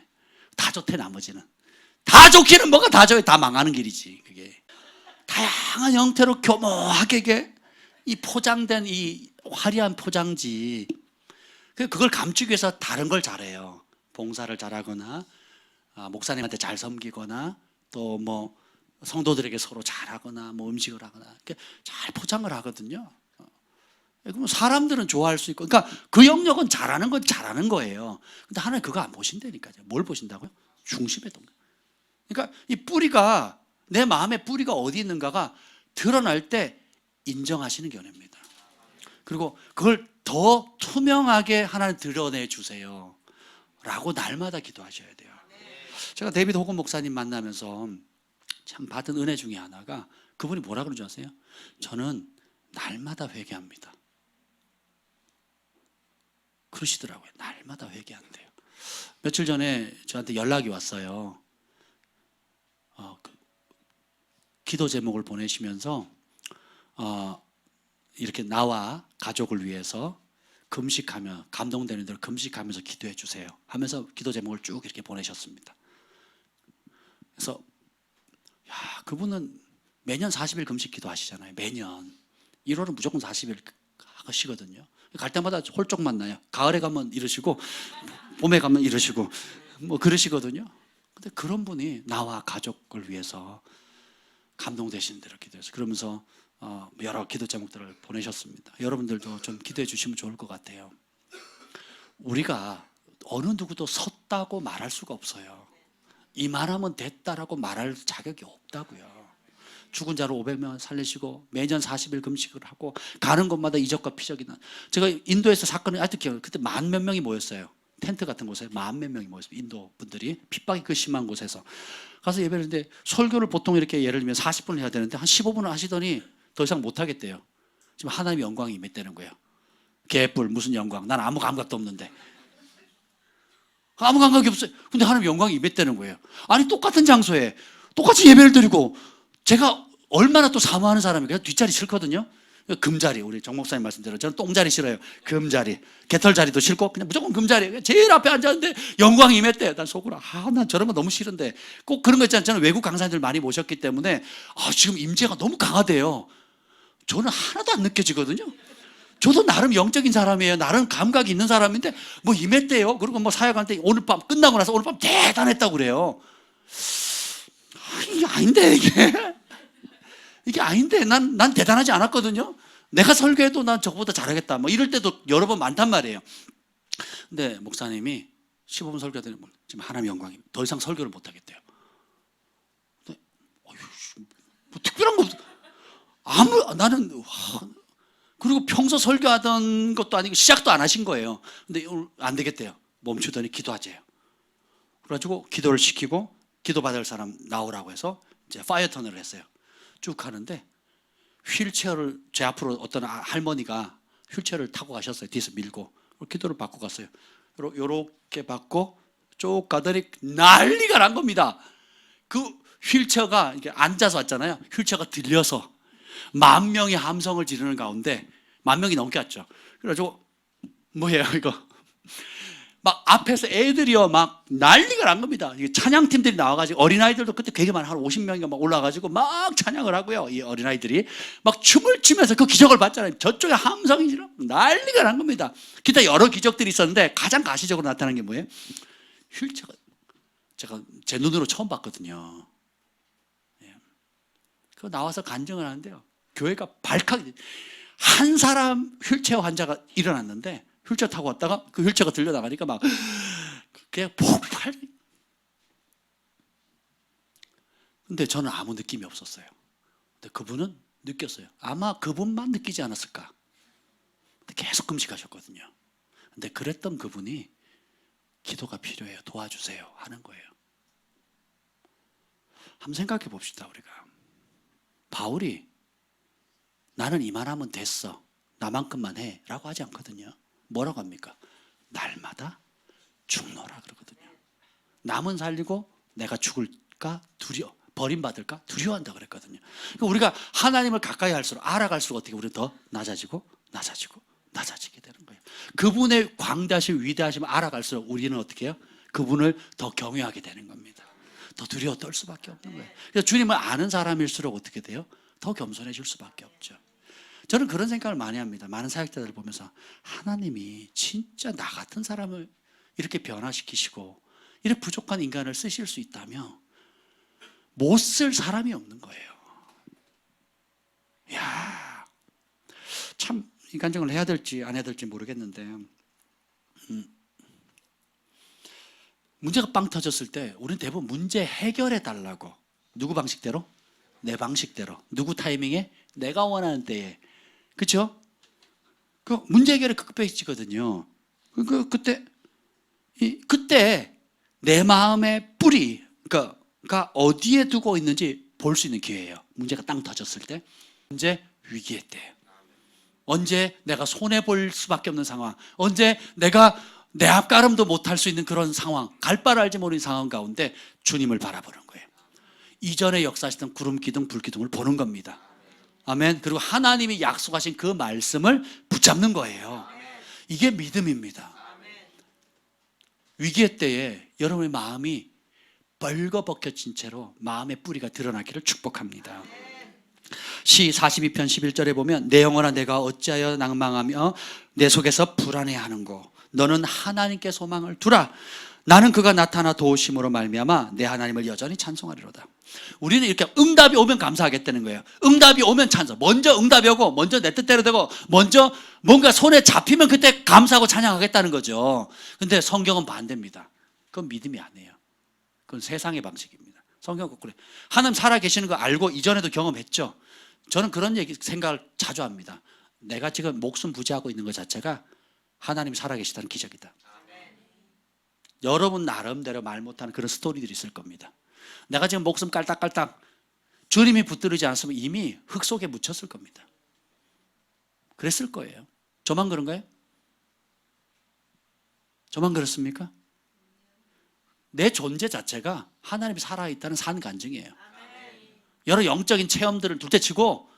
다 좋대. 나머지는 다 좋기는 뭐가 다 좋아요. 다 망하는 길이지. 그게 다양한 형태로 교모하게 이 포장된 이 화려한 포장지, 그걸 감추기 위해서 다른 걸 잘해요. 봉사를 잘하거나 목사님한테 잘 섬기거나 또 뭐 성도들에게 서로 잘하거나 뭐 음식을 하거나 이렇게 잘 포장을 하거든요. 그러면 사람들은 좋아할 수 있고, 그러니까 그 영역은 잘하는 건 잘하는 거예요. 근데 하나님 그거 안 보신다니까요. 뭘 보신다고요? 중심의 동력. 그러니까 이 뿌리가, 내 마음의 뿌리가 어디 있는가가 드러날 때 인정하시는 견해입니다. 그리고 그걸 더 투명하게 하나님 드러내 주세요 라고 날마다 기도하셔야 돼요. 제가 데이비드 호건 목사님 만나면서 참 받은 은혜 중에 하나가, 그분이 뭐라 그러는 줄 아세요? 저는 날마다 회개합니다. 그러시더라고요. 날마다 회개한대요. 며칠 전에 저한테 연락이 왔어요. 기도 제목을 보내시면서 이렇게 나와 가족을 위해서 금식하며, 감동되는 대로 금식하면서 기도해 주세요 하면서 기도 제목을 쭉 이렇게 보내셨습니다. 그래서 그분은 매년 40일 금식 기도하시잖아요. 매년 1월은 무조건 40일 하시거든요. 갈 때마다 홀쩍 만나요. 가을에 가면 이러시고 봄에 가면 이러시고 뭐 그러시거든요. 근데 그런 분이 나와 가족을 위해서 감동되시는 대로 기도해서, 그러면서 여러 기도 제목들을 보내셨습니다. 여러분들도 좀 기도해 주시면 좋을 것 같아요. 우리가 어느 누구도 섰다고 말할 수가 없어요. 이만하면 됐다라고 말할 자격이 없다고요. 죽은 자를 500명 살리시고 매년 40일 금식을 하고 가는 곳마다 이적과 피적이 나. 제가 인도에서 사건을 아직도 기억해요. 그때 10,000 몇 명이 모였어요. 텐트 같은 곳에 10,000 몇 명이 모였어요. 인도 분들이 핍박이 그 심한 곳에서 가서 예배를 했는데, 설교를 보통 이렇게 예를 들면 40분을 해야 되는데 한 15분을 하시더니 더 이상 못 하겠대요. 지금 하나님의 영광이 임했다는 거예요. 개뿔 무슨 영광, 난 아무 감각도 없는데, 아무 감각이 없어요. 근데 하나님 영광이 임했다는 거예요. 아니 똑같은 장소에 똑같이 예배를 드리고, 제가 얼마나 또 사모하는 사람이에요. 뒷자리 싫거든요. 금자리, 우리 정 목사님 말씀대로 저는 똥자리 싫어요. 금자리, 개털자리도 싫고 그냥 무조건 금자리. 제일 앞에 앉았는데 영광이 임했대. 난 속으로 난 저런 거 너무 싫은데. 꼭 그런 거 있잖아요. 저는 외국 강사님들 많이 모셨기 때문에 지금 임재가 너무 강하대요. 저는 하나도 안 느껴지거든요. 저도 나름 영적인 사람이에요. 나름 감각이 있는 사람인데 뭐 임했대요. 그리고 뭐 사역할 때 오늘 밤 끝나고 나서 오늘 밤 대단했다고 그래요. 이게 아닌데 이게 아닌데 난 대단하지 않았거든요. 내가 설교해도 난 저거보다 잘하겠다 뭐 이럴 때도 여러 번 많단 말이에요. 근데 목사님이 15분 설교하더니 지금 하나님 영광이 더 이상 설교를 못 하겠대요. 근데 뭐 특별한 거 나는 그리고 평소 설교하던 것도 아니고 시작도 안 하신 거예요. 근데 오늘 안 되겠대요. 멈추더니 기도하재요. 그래가지고 기도를 시키고 기도 받을 사람 나오라고 해서 이제 파이어턴을 했어요. 쭉 하는데 휠체어를 제 앞으로 어떤 할머니가 휠체어를 타고 가셨어요. 뒤에서 밀고 기도를 받고 갔어요. 요렇게 받고 쭉 가더니 난리가 난 겁니다. 그 휠체어가 이렇게 앉아서 왔잖아요. 휠체어가 들려서 10,000명의 함성을 지르는 가운데 10,000명이 넘게 왔죠. 그래가지고 뭐예요 이거 막 앞에서 애들이요 막 난리가 난 겁니다. 찬양팀들이 나와가지고, 어린아이들도 그때 되게 많아, 한 50명이 막 올라가지고 막 찬양을 하고요. 이 어린아이들이 막 춤을 추면서 그 기적을 봤잖아요. 저쪽에 함성이 지르고 난리가 난 겁니다. 기타 여러 기적들이 있었는데 가장 가시적으로 나타난 게 뭐예요? 휠체어가 제가 제 눈으로 처음 봤거든요. 그 나와서 간증을 하는데요. 교회가 발칵, 한 사람 휠체어 환자가 일어났는데 휠체어 타고 왔다가 그 휠체어가 들려나가니까 막 그냥 폭발. 근데 저는 아무 느낌이 없었어요. 근데 그분은 느꼈어요. 아마 그분만 느끼지 않았을까. 계속 금식하셨거든요. 근데 그랬던 그분이 기도가 필요해요. 도와주세요 하는 거예요. 한번 생각해 봅시다. 우리가 바울이 나는 이만하면 됐어, 나만큼만 해 라고 하지 않거든요. 뭐라고 합니까? 날마다 죽노라 그러거든요. 남은 살리고 내가 죽을까 버림받을까 두려워한다 그랬거든요. 그러니까 우리가 하나님을 가까이 할수록 알아갈수록 어떻게 우리는 더 낮아지고 낮아지게 되는 거예요. 그분의 광대하심 위대하심을 알아갈수록 우리는 어떻게 해요? 그분을 더 경외하게 되는 겁니다. 더 두려워 떨 수밖에 없는 거예요. 그래서 주님을 아는 사람일수록 어떻게 돼요? 더 겸손해질 수밖에 없죠. 저는 그런 생각을 많이 합니다. 많은 사역자들을 보면서 하나님이 진짜 나 같은 사람을 이렇게 변화시키시고 이렇게 부족한 인간을 쓰실 수 있다면 못 쓸 사람이 없는 거예요. 이야, 참 인간적으로 해야 될지 안 해야 될지 모르겠는데 문제가 빵 터졌을 때 우리는 대부분 문제 해결해 달라고, 누구 방식대로? 내 방식대로, 누구 타이밍에? 내가 원하는 때에. 그렇죠? 그 문제 해결이 급해지거든요. 그때 내 마음의 뿌리가 어디에 두고 있는지 볼 수 있는 기회예요. 문제가 땅 터졌을 때. 언제? 위기의 때예요. 언제 내가 손해볼 수밖에 없는 상황, 언제 내가 내 앞가름도 못할 수 있는 그런 상황, 갈 바를 알지 모르는 상황 가운데 주님을 바라보는 거예요. 이전에 역사하시던 구름 기둥, 불 기둥을 보는 겁니다. 아멘. 그리고 하나님이 약속하신 그 말씀을 붙잡는 거예요. 이게 믿음입니다. 위기의 때에 여러분의 마음이 벌거벗겨진 채로 마음의 뿌리가 드러나기를 축복합니다. 시 42편 11절에 보면 내 영혼아 내가 어찌하여 낭망하며 내 속에서 불안해하는고 너는 하나님께 소망을 두라. 나는 그가 나타나 도우심으로 말미암아 내 하나님을 여전히 찬송하리로다. 우리는 이렇게 응답이 오면 감사하겠다는 거예요. 응답이 오면 찬송. 먼저 응답이 오고 먼저 내 뜻대로 되고 먼저 뭔가 손에 잡히면 그때 감사하고 찬양하겠다는 거죠. 근데 성경은 반대입니다. 그건 믿음이 아니에요. 그건 세상의 방식입니다. 성경은 거꾸로 하나님 살아계시는 거 알고 이전에도 경험했죠. 저는 그런 생각을 자주 합니다. 내가 지금 목숨 부지하고 있는 것 자체가 하나님이 살아계시다는 기적이다. 여러분 나름대로 말 못하는 그런 스토리들이 있을 겁니다. 내가 지금 목숨 깔딱깔딱 주님이 붙들지 않았으면 이미 흙 속에 묻혔을 겁니다. 그랬을 거예요. 저만 그런가요? 저만 그렇습니까? 내 존재 자체가 하나님이 살아있다는 산간증이에요. 여러 영적인 체험들을 둘째치고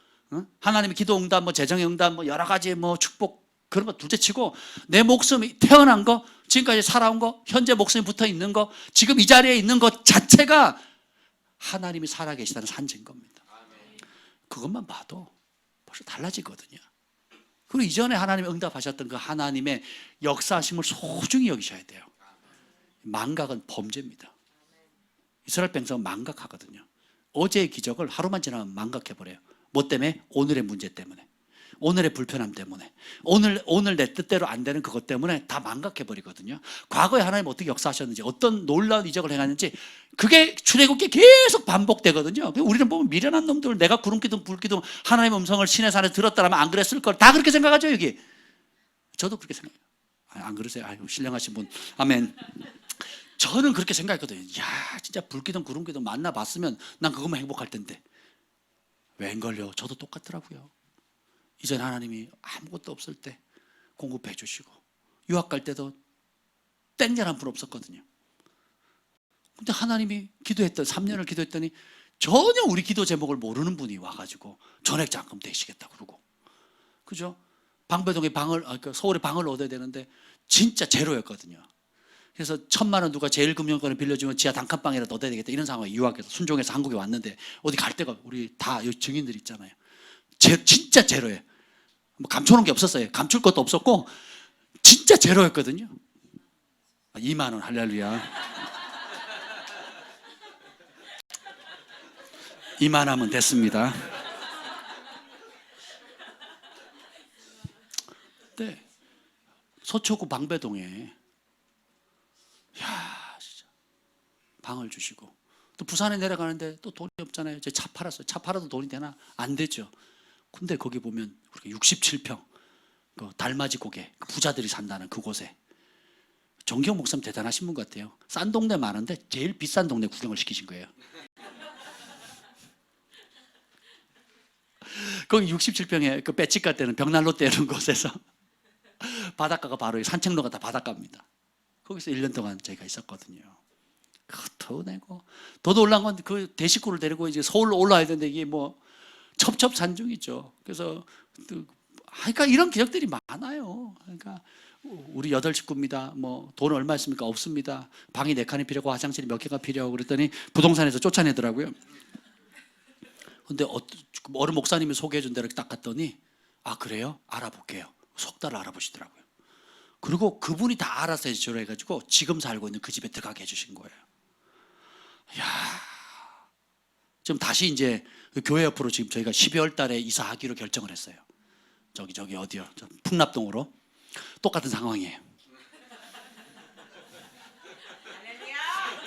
하나님의 기도 응답, 재정의 응답, 여러 가지 축복 그런 거 둘째치고 내 목숨이 태어난 거, 지금까지 살아온 거, 현재 목숨이 붙어 있는 거, 지금 이 자리에 있는 것 자체가 하나님이 살아계시다는 산증인 겁니다. 그것만 봐도 벌써 달라지거든요. 그리고 이전에 하나님이 응답하셨던 그 하나님의 역사하심을 소중히 여기셔야 돼요. 망각은 범죄입니다. 이스라엘 백성은 망각하거든요. 어제의 기적을 하루만 지나면 망각해버려요. 뭐 때문에? 오늘의 문제 때문에, 오늘의 불편함 때문에, 오늘 내 뜻대로 안 되는 그것 때문에 다 망각해버리거든요. 과거에 하나님 어떻게 역사하셨는지, 어떤 놀라운 이적을 행하는지 그게 출애굽기에 계속 반복되거든요. 우리는 보면 미련한 놈들, 내가 구름기둥 불기둥 하나님의 음성을 시내 산에 들었다라면 안 그랬을 걸, 다 그렇게 생각하죠. 여기 저도 그렇게 생각해요. 안 그러세요? 아유, 신령하신 분. 아멘. 저는 그렇게 생각했거든요. 야, 진짜 불기둥 구름기둥 만나봤으면 난 그것만 행복할 텐데. 웬걸요? 저도 똑같더라고요. 이전 하나님이 아무것도 없을 때 공급해 주시고, 유학 갈 때도 땡전 한 푼 없었거든요. 근데 하나님이 3년을 기도했더니 전혀 우리 기도 제목을 모르는 분이 와가지고 전액 잔금 대시겠다고 그러고, 그죠? 방배동에 서울에 방을 얻어야 되는데 진짜 제로였거든요. 그래서 1,000만 원 누가 제일금융권을 빌려주면 지하 단칸방이라도 얻어야 되겠다, 이런 상황에 유학해서 순종해서 한국에 왔는데 어디 갈 데가, 우리 다 여기 증인들 있잖아요. 진짜 제로예요. 감춰놓은 게 없었어요. 감출 것도 없었고 진짜 제로였거든요. 2만 원, 할렐루야. 이만하면 됐습니다. 네, 서초구 방배동에 진짜 방을 주시고, 또 부산에 내려가는데 또 돈이 없잖아요. 제 차 팔았어요. 차 팔아도 돈이 되나? 안 되죠. 근데 거기 보면 우리가 67평 그 달맞이 고개, 그 부자들이 산다는 그곳에. 정기영 목사님 대단하신 분 같아요. 싼 동네 많은데 제일 비싼 동네 구경을 시키신 거예요. 거기 67평에 그 배치가 때는 벽난로 때는 곳에서 바닷가가 바로 산책로가 다 바닷가입니다. 거기서 1년 동안 저희가 있었거든요. 더 내고 더 놀란 건 그 대식구를 데리고 이제 서울로 올라와야 되는데 이게 뭐 첩첩산중이죠. 그래서 그러니까 이런 기억들이 많아요. 그러니까 우리 8식구입니다. 뭐 돈 얼마 있습니까? 없습니다. 방이 4칸이 필요하고 화장실이 몇 개가 필요하고 그랬더니 부동산에서 쫓아내더라고요. 근데 어른 목사님이 소개해 준 데로 딱 갔더니 아 그래요? 알아볼게요. 석 달을 알아보시더라고요. 그리고 그분이 다 알아서 해주려 해가지고 지금 살고 있는 그 집에 들어가게 해주신 거예요. 이야, 지금 다시 이제 그 교회 옆으로 지금 저희가 12월 달에 이사하기로 결정을 했어요. 저기 어디요? 풍납동으로. 똑같은 상황이에요.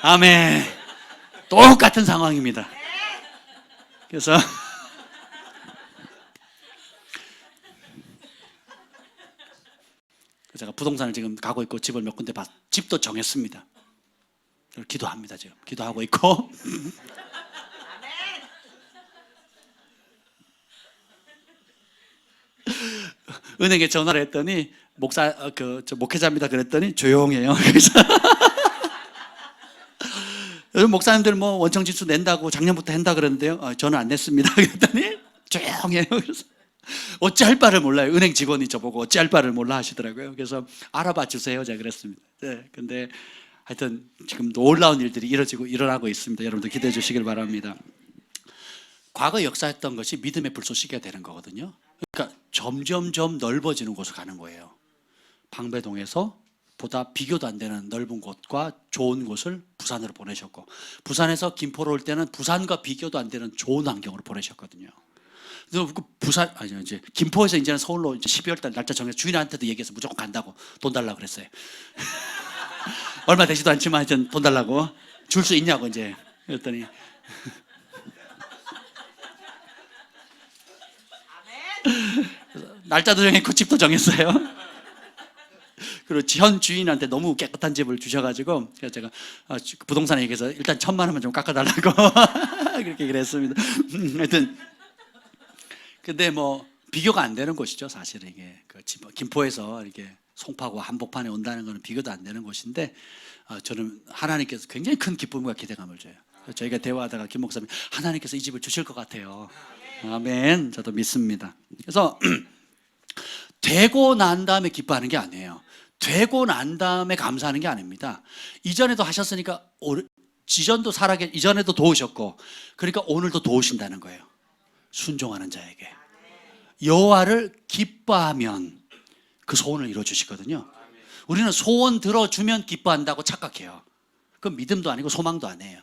아멘. 똑같은 상황입니다. 그래서 제가 부동산을 지금 가고 있고 집을 몇 군데 집도 정했습니다. 기도합니다. 지금 기도하고 있고 은행에 전화를 했더니 저 목회자입니다. 그랬더니 조용해요. 그래서 요즘 목사님들 뭐 원청 지수 낸다고 작년부터 한다 그러는데요. 저는 안 냈습니다. 그랬더니 조용해요. 그래서 어찌할 바를 몰라요. 은행 직원이 저보고 어찌할 바를 몰라 하시더라고요. 그래서 알아봐 주세요. 제가 그랬습니다. 네, 근데 하여튼 지금 놀라운 일들이 일어나고 있습니다. 여러분들 기대해 주시길 바랍니다. 과거 역사했던 것이 믿음의 불쏘시개가 되는 거거든요. 그러니까 점점점 넓어지는 곳으로 가는 거예요. 방배동에서 보다 비교도 안 되는 넓은 곳과 좋은 곳을 부산으로 보내셨고, 부산에서 김포로 올 때는 부산과 비교도 안 되는 좋은 환경으로 보내셨거든요. 그래서 이제 김포에서 이제는 서울로 이제 12월 달 날짜 정해서 주인한테도 얘기해서 무조건 간다고 돈 달라고 그랬어요. 얼마 되지도 않지만 하여튼 돈 달라고 줄 수 있냐고 이제 그랬더니 날짜도 정했고 집도 정했어요. 그리고 현 주인한테 너무 깨끗한 집을 주셔가지고 그래서 제가 부동산에 얘기해서 일단 1,000만 원만 좀 깎아달라고 그렇게 그랬습니다. 하여튼 근데 뭐 비교가 안 되는 곳이죠. 사실은 이게 김포에서 이렇게 송파구 한복판에 온다는 것은 비교도 안 되는 곳인데 저는 하나님께서 굉장히 큰 기쁨과 기대감을 줘요. 저희가 대화하다가 김 목사님 하나님께서 이 집을 주실 것 같아요. 아멘. 저도 믿습니다. 그래서 되고 난 다음에 기뻐하는 게 아니에요. 되고 난 다음에 감사하는 게 아닙니다. 이전에도 하셨으니까 이전에도 도우셨고 그러니까 오늘도 도우신다는 거예요. 순종하는 자에게 여호와를 기뻐하면 그 소원을 이루어주시거든요. 우리는 소원 들어주면 기뻐한다고 착각해요. 그건 믿음도 아니고 소망도 아니에요.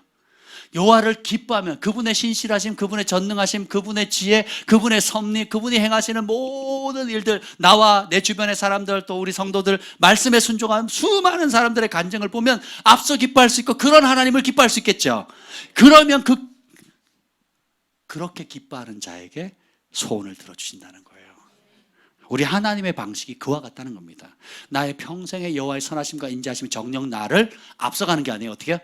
여호와를 기뻐하면 그분의 신실하심, 그분의 전능하심, 그분의 지혜, 그분의 섭리, 그분이 행하시는 모든 일들, 나와 내 주변의 사람들, 또 우리 성도들 말씀에 순종한 수많은 사람들의 간증을 보면 앞서 기뻐할 수 있고 그런 하나님을 기뻐할 수 있겠죠. 그러면 그렇게 기뻐하는 자에게 소원을 들어주신다는 거예요. 우리 하나님의 방식이 그와 같다는 겁니다. 나의 평생의 여호와의 선하심과 인자하심이 정녕 나를 앞서가는 게 아니에요. 어떻게 해요?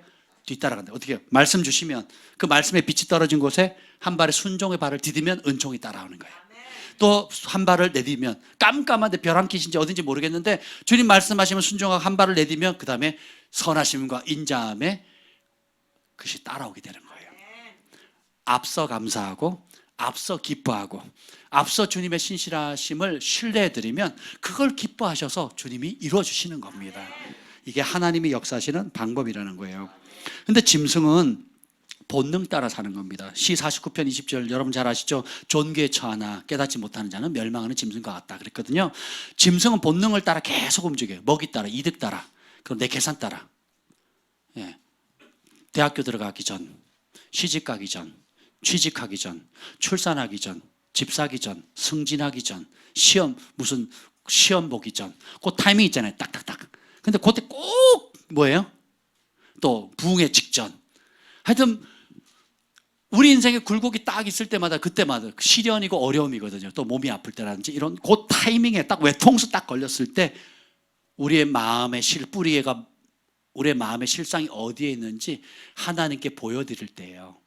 뒤따라간다. 어떻게 해요? 말씀 주시면 그 말씀의 빛이 떨어진 곳에 한 발의 순종의 발을 디디면 은총이 따라오는 거예요. 또 한 발을 내디면 깜깜한데 벼랑 끝인지 어딘지 모르겠는데 주님 말씀하시면 순종하고 한 발을 내디면 그 다음에 선하심과 인자함에 그것이 따라오게 되는 거예요. 앞서 감사하고 앞서 기뻐하고 앞서 주님의 신실하심을 신뢰해드리면 그걸 기뻐하셔서 주님이 이루어주시는 겁니다. 이게 하나님이 역사하시는 방법이라는 거예요. 근데 짐승은 본능 따라 사는 겁니다. 시 49편 20절 여러분 잘 아시죠? 존귀에 처하나 깨닫지 못하는 자는 멸망하는 짐승과 같다 그랬거든요. 짐승은 본능을 따라 계속 움직여요. 먹이 따라, 이득 따라, 그럼 내 계산 따라. 예. 대학교 들어가기 전, 시집 가기 전, 취직하기 전, 출산하기 전, 집 사기 전, 승진하기 전, 무슨 시험 보기 전, 그 타이밍 있잖아요. 딱딱딱. 근데 그때 꼭 뭐예요? 또 부흥의 직전. 하여튼 우리 인생에 굴곡이 딱 있을 때마다 그때마다 시련이고 어려움이거든요. 또 몸이 아플 때라든지 이런 그 타이밍에 딱 외통수 딱 걸렸을 때 우리의 마음의 뿌리가 우리의 마음의 실상이 어디에 있는지 하나님께 보여드릴 때예요.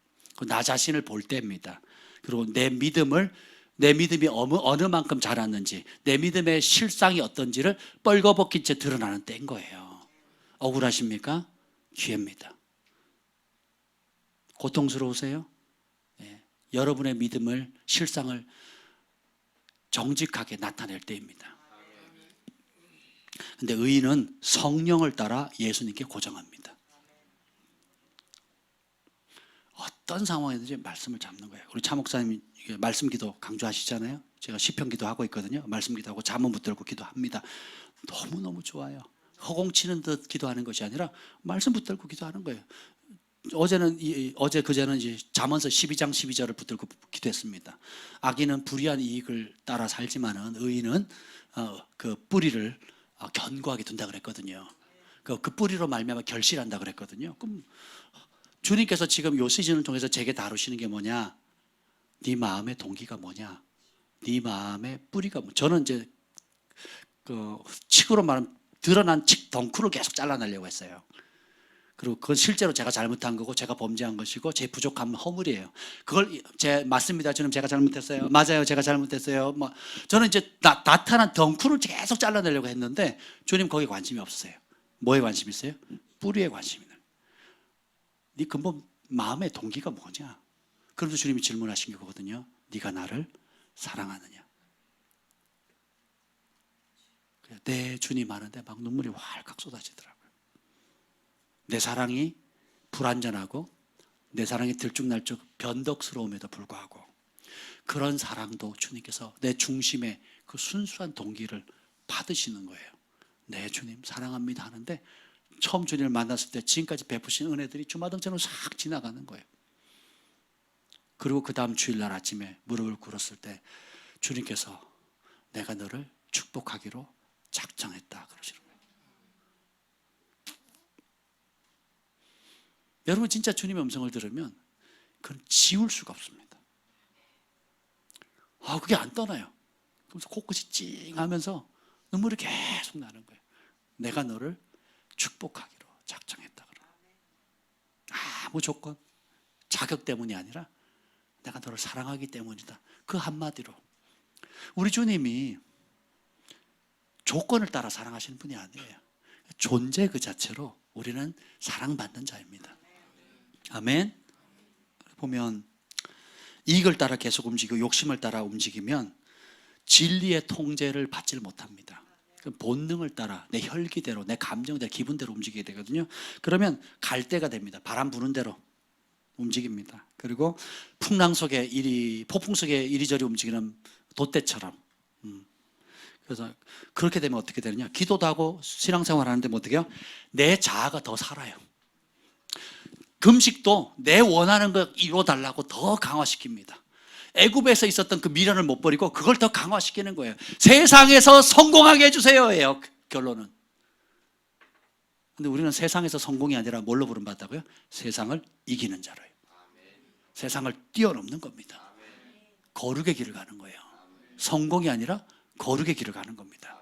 나 자신을 볼 때입니다. 그리고 내 믿음이 어느 만큼 자랐는지, 내 믿음의 실상이 어떤지를 뻘거벗긴 채 드러나는 때인 거예요. 억울하십니까? 기회입니다. 고통스러우세요? 네. 여러분의 믿음을, 실상을 정직하게 나타낼 때입니다. 근데 의인은 성령을 따라 예수님께 고정합니다. 어떤 상황이든지 말씀을 잡는 거예요. 우리 차 목사님 말씀 기도 강조하시잖아요. 제가 시편 기도하고 있거든요. 말씀 기도하고 잠은 붙들고 기도합니다. 너무너무 좋아요. 허공치는 듯 기도하는 것이 아니라 말씀 붙들고 기도하는 거예요. 그제는 이제 잠언서 12장 12절을 붙들고 기도했습니다. 악인은 불의한 이익을 따라 살지만은 의인은 그 뿌리를 견고하게 둔다 그랬거든요. 그 뿌리로 말미암아 결실한다 그랬거든요. 그럼 주님께서 지금 요 시즌을 통해서 제게 다루시는 게 뭐냐? 네 마음의 동기가 뭐냐? 네 마음의 뿌리가 뭐냐? 저는 이제 칙으로 말하면 드러난 칙 덩쿨을 계속 잘라내려고 했어요. 그리고 그건 실제로 제가 잘못한 거고 제가 범죄한 것이고 제 부족함은 허물이에요. 그걸 맞습니다. 주님 제가 잘못했어요. 맞아요. 제가 잘못했어요. 저는 이제 나타난 덩쿨을 계속 잘라내려고 했는데 주님 거기에 관심이 없으세요. 뭐에 관심이 있어요? 뿌리에 관심이 있어요. 네 근본 마음의 동기가 뭐냐? 그러면서 주님이 질문하신 게 그거거든요. 네가 나를 사랑하느냐? 네 주님 하는데 막 눈물이 활칵 쏟아지더라고요. 내 사랑이 불완전하고 내 사랑이 들쭉날쭉 변덕스러움에도 불구하고 그런 사랑도 주님께서 내 중심의 그 순수한 동기를 받으시는 거예요. 네 주님 사랑합니다 하는데 처음 주님을 만났을 때 지금까지 베푸신 은혜들이 주마등처럼 싹 지나가는 거예요. 그리고 그 다음 주일날 아침에 무릎을 꿇었을 때 주님께서 내가 너를 축복하기로 작정했다 그러시는 거예요. 여러분 진짜 주님의 음성을 들으면 그건 지울 수가 없습니다. 그게 안 떠나요. 그래서 코끝이 찡하면서 눈물이 계속 나는 거예요. 내가 너를 축복하기로 작정했다. 아무 조건, 자격 때문이 아니라 내가 너를 사랑하기 때문이다. 그 한마디로 우리 주님이 조건을 따라 사랑하시는 분이 아니에요. 존재 그 자체로 우리는 사랑받는 자입니다. 아멘. 보면 이익을 따라 계속 움직이고 욕심을 따라 움직이면 진리의 통제를 받지를 못합니다. 본능을 따라 내 혈기대로 내 감정대로 기분대로 움직이게 되거든요. 그러면 갈대가 됩니다. 바람 부는 대로 움직입니다. 그리고 풍랑 속에 폭풍 속에 이리저리 움직이는 돛대처럼. 그래서 그렇게 되면 어떻게 되느냐? 기도도 하고 신앙생활 하는데 어떻게 해요? 내 자아가 더 살아요. 금식도 내 원하는 거 이루어달라고 더 강화시킵니다. 애굽에서 있었던 그 미련을 못 버리고 그걸 더 강화시키는 거예요. 세상에서 성공하게 해주세요예요. 결론은. 근데 우리는 세상에서 성공이 아니라 뭘로 부름받다고요? 세상을 이기는 자로요. 세상을 뛰어넘는 겁니다. 거룩의 길을 가는 거예요. 성공이 아니라 거룩의 길을 가는 겁니다.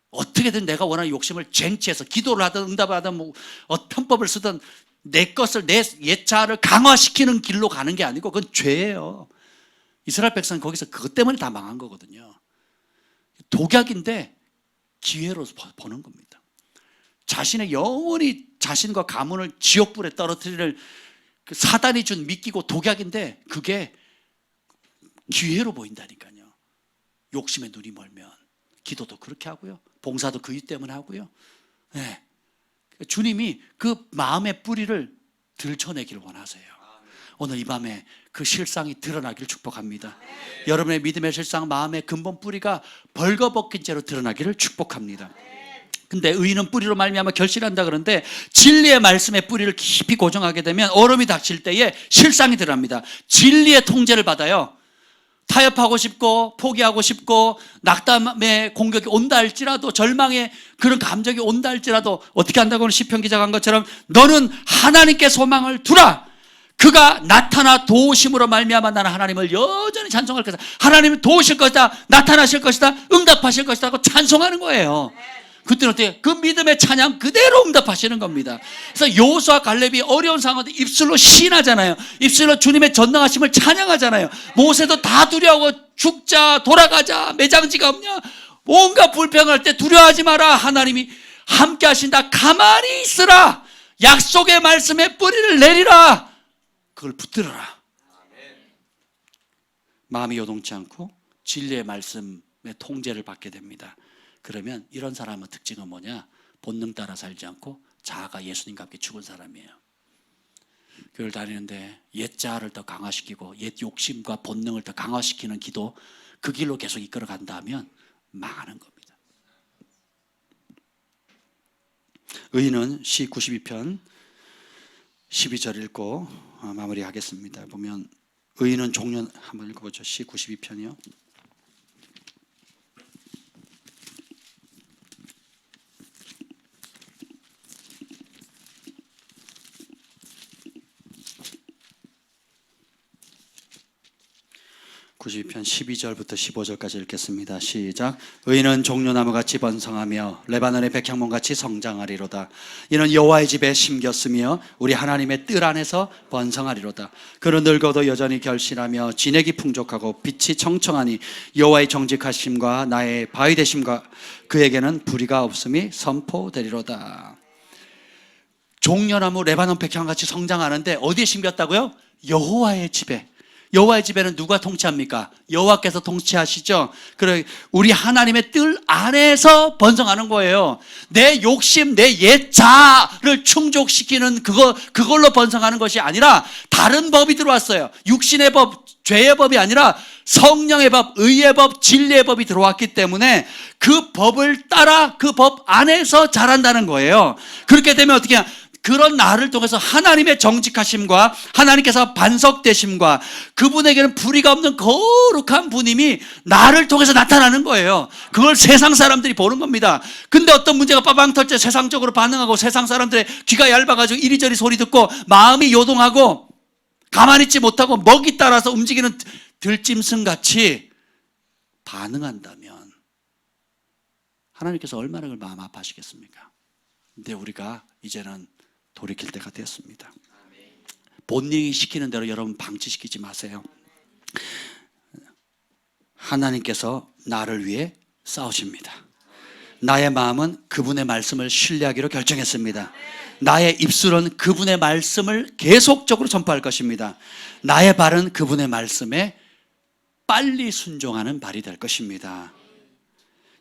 어떻게든 내가 원하는 욕심을 쟁취해서 기도를 하든 응답을 하든 편법을 쓰든 내 것을 내 옛자를 강화시키는 길로 가는 게 아니고 그건 죄예요. 이스라엘 백성은 거기서 그것 때문에 다 망한 거거든요. 독약인데 기회로 보는 겁니다. 자신의 영원히 자신과 가문을 지옥불에 떨어뜨릴 그 사단이 준 미끼고 독약인데 그게 기회로 보인다니까요. 욕심에 눈이 멀면 기도도 그렇게 하고요. 봉사도 그 일 때문에 하고요. 네. 주님이 그 마음의 뿌리를 들춰내기를 원하세요. 오늘 이 밤에 그 실상이 드러나기를 축복합니다. 여러분의 믿음의 실상, 마음의 근본 뿌리가 벌거벗긴 채로 드러나기를 축복합니다. 근데 의인은 뿌리로 말미암아 결실한다 그러는데 진리의 말씀의 뿌리를 깊이 고정하게 되면 얼음이 닥칠 때에 실상이 드러납니다. 진리의 통제를 받아요. 타협하고 싶고 포기하고 싶고 낙담의 공격이 온다 할지라도 절망의 그런 감정이 온다 할지라도 어떻게 한다고는 시편 기자가 한 것처럼 너는 하나님께 소망을 두라. 그가 나타나 도우심으로 말미암아 나는 하나님을 여전히 찬송할 것이다. 하나님은 도우실 것이다. 나타나실 것이다. 응답하실 것이다 하고 찬송하는 거예요. 그때는 어떻게? 그 믿음의 찬양 그대로 응답하시는 겁니다. 그래서 여호수아 갈렙이 어려운 상황인데 입술로 시인하잖아요. 입술로 주님의 전능하심을 찬양하잖아요. 모세도 다 두려워하고 죽자, 돌아가자, 매장지가 없냐, 온갖 불평할 때 두려워하지 마라. 하나님이 함께 하신다. 가만히 있으라. 약속의 말씀에 뿌리를 내리라. 그걸 붙들어라. 마음이 요동치 않고 진리의 말씀의 통제를 받게 됩니다. 그러면 이런 사람의 특징은 뭐냐? 본능 따라 살지 않고 자아가 예수님과 함께 죽은 사람이에요. 교회를 다니는데 옛 자아를 더 강화시키고 옛 욕심과 본능을 더 강화시키는 기도, 그 길로 계속 이끌어 간다면 망하는 겁니다. 의인은 시 92편 12절 읽고 마무리하겠습니다. 보면 의인은 종려, 한번 읽어보죠. 시 92편이요. 92편 12절부터 15절까지 읽겠습니다. 시작. 의인은 종려나무같이 번성하며 레바논의 백향목같이 성장하리로다. 이는 여호와의 집에 심겼으며 우리 하나님의 뜰 안에서 번성하리로다. 그는 늙어도 여전히 결실하며 진액이 풍족하고 빛이 청청하니 여호와의 정직하심과 나의 바위 되심과 그에게는 불의가 없음이 선포되리로다. 종려나무 레바논 백향같이 성장하는데 어디에 심겼다고요? 여호와의 집에. 여호와의 집에는 누가 통치합니까? 여호와께서 통치하시죠. 그래, 우리 하나님의 뜰 안에서 번성하는 거예요. 내 욕심, 내 옛 자아를 충족시키는 그걸로 번성하는 것이 아니라 다른 법이 들어왔어요. 육신의 법, 죄의 법이 아니라 성령의 법, 의의 법, 진리의 법이 들어왔기 때문에 그 법을 따라 그 법 안에서 자란다는 거예요. 그렇게 되면 어떻게 하냐? 그런 나를 통해서 하나님의 정직하심과 하나님께서 반석되심과 그분에게는 불의가 없는 거룩한 분임이 나를 통해서 나타나는 거예요. 그걸 세상 사람들이 보는 겁니다. 근데 어떤 문제가 빠방 털 때 세상적으로 반응하고 세상 사람들의 귀가 얇아가지고 이리저리 소리 듣고 마음이 요동하고 가만히 있지 못하고 먹이 따라서 움직이는 들짐승같이 반응한다면 하나님께서 얼마나 그걸 마음 아파하시겠습니까? 근데 우리가 이제는 돌이킬 때가 되었습니다. 본능이 시키는 대로 여러분 방치시키지 마세요. 하나님께서 나를 위해 싸우십니다. 나의 마음은 그분의 말씀을 신뢰하기로 결정했습니다. 나의 입술은 그분의 말씀을 계속적으로 전파할 것입니다. 나의 발은 그분의 말씀에 빨리 순종하는 발이 될 것입니다.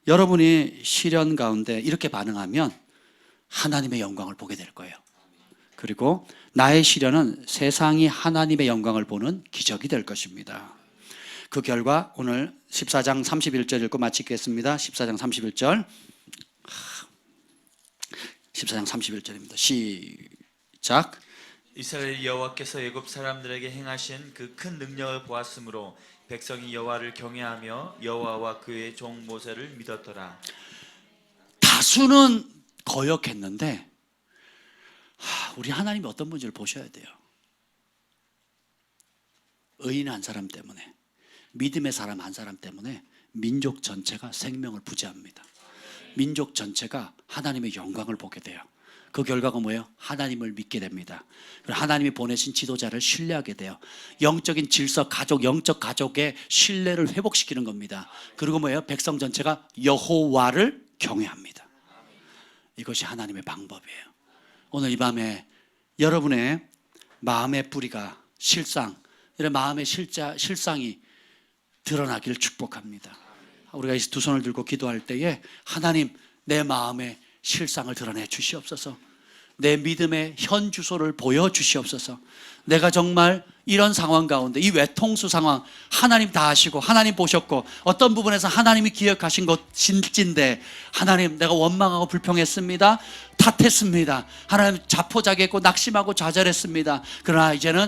여러분이 시련 가운데 이렇게 반응하면 하나님의 영광을 보게 될 거예요. 그리고 나의 시련은 세상이 하나님의 영광을 보는 기적이 될 것입니다. 그 결과 오늘 14장 31절 읽고 마치겠습니다. 14장 31절 14장 31절입니다. 시작. 이스라엘 여호와께서 애굽 사람들에게 행하신 그 큰 능력을 보았으므로 백성이 여호와를 경외하며 여호와와 그의 종 모세를 믿었더라. 다수는 거역했는데 우리 하나님이 어떤 분인지를 보셔야 돼요. 의인 한 사람 때문에, 믿음의 사람 한 사람 때문에 민족 전체가 생명을 부재합니다. 민족 전체가 하나님의 영광을 보게 돼요. 그 결과가 뭐예요? 하나님을 믿게 됩니다. 하나님이 보내신 지도자를 신뢰하게 돼요. 영적인 질서, 가족, 영적 가족의 신뢰를 회복시키는 겁니다. 그리고 뭐예요? 백성 전체가 여호와를 경외합니다. 이것이 하나님의 방법이에요. 오늘 이 밤에 여러분의 마음의 뿌리가 실상, 이런 마음의 실상이 드러나기를 축복합니다. 우리가 이 두 손을 들고 기도할 때에 하나님, 내 마음의 실상을 드러내 주시옵소서. 내 믿음의 현 주소를 보여주시옵소서. 내가 정말 이런 상황 가운데, 이 외통수 상황 하나님 다 아시고 하나님 보셨고 어떤 부분에서 하나님이 기억하신 것인데 하나님, 내가 원망하고 불평했습니다. 탓했습니다. 하나님, 자포자기했고 낙심하고 좌절했습니다. 그러나 이제는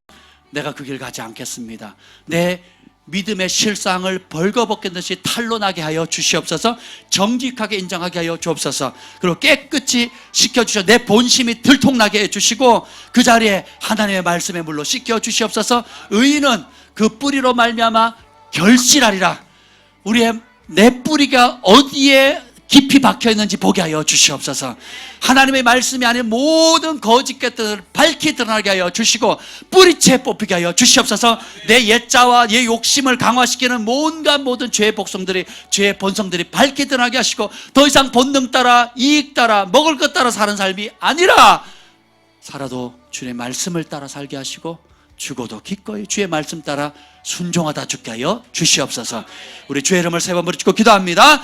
내가 그 길 가지 않겠습니다. 내 믿음의 실상을 벌거벗긴 듯이 탄로나게 하여 주시옵소서. 정직하게 인정하게 하여 주옵소서. 그리고 깨끗이 씻겨주셔 내 본심이 들통나게 해주시고 그 자리에 하나님의 말씀의 물로 씻겨 주시옵소서. 의인은 그 뿌리로 말미암아 결실하리라. 우리의 내 뿌리가 어디에 깊이 박혀 있는지 보게 하여 주시옵소서. 하나님의 말씀이 아닌 모든 거짓 것들을 밝히 드러나게 하여 주시고 뿌리채 뽑히게 하여 주시옵소서. 내 옛자와 옛 욕심을 강화시키는 모든 죄의 복성들이, 죄의 본성들이 밝히 드러나게 하시고 더 이상 본능 따라 이익 따라 먹을 것 따라 사는 삶이 아니라 살아도 주의 말씀을 따라 살게 하시고 죽어도 기꺼이 주의 말씀 따라 순종하다 죽게 하여 주시옵소서. 우리 주의 이름을 세 번 부르짖고 기도합니다.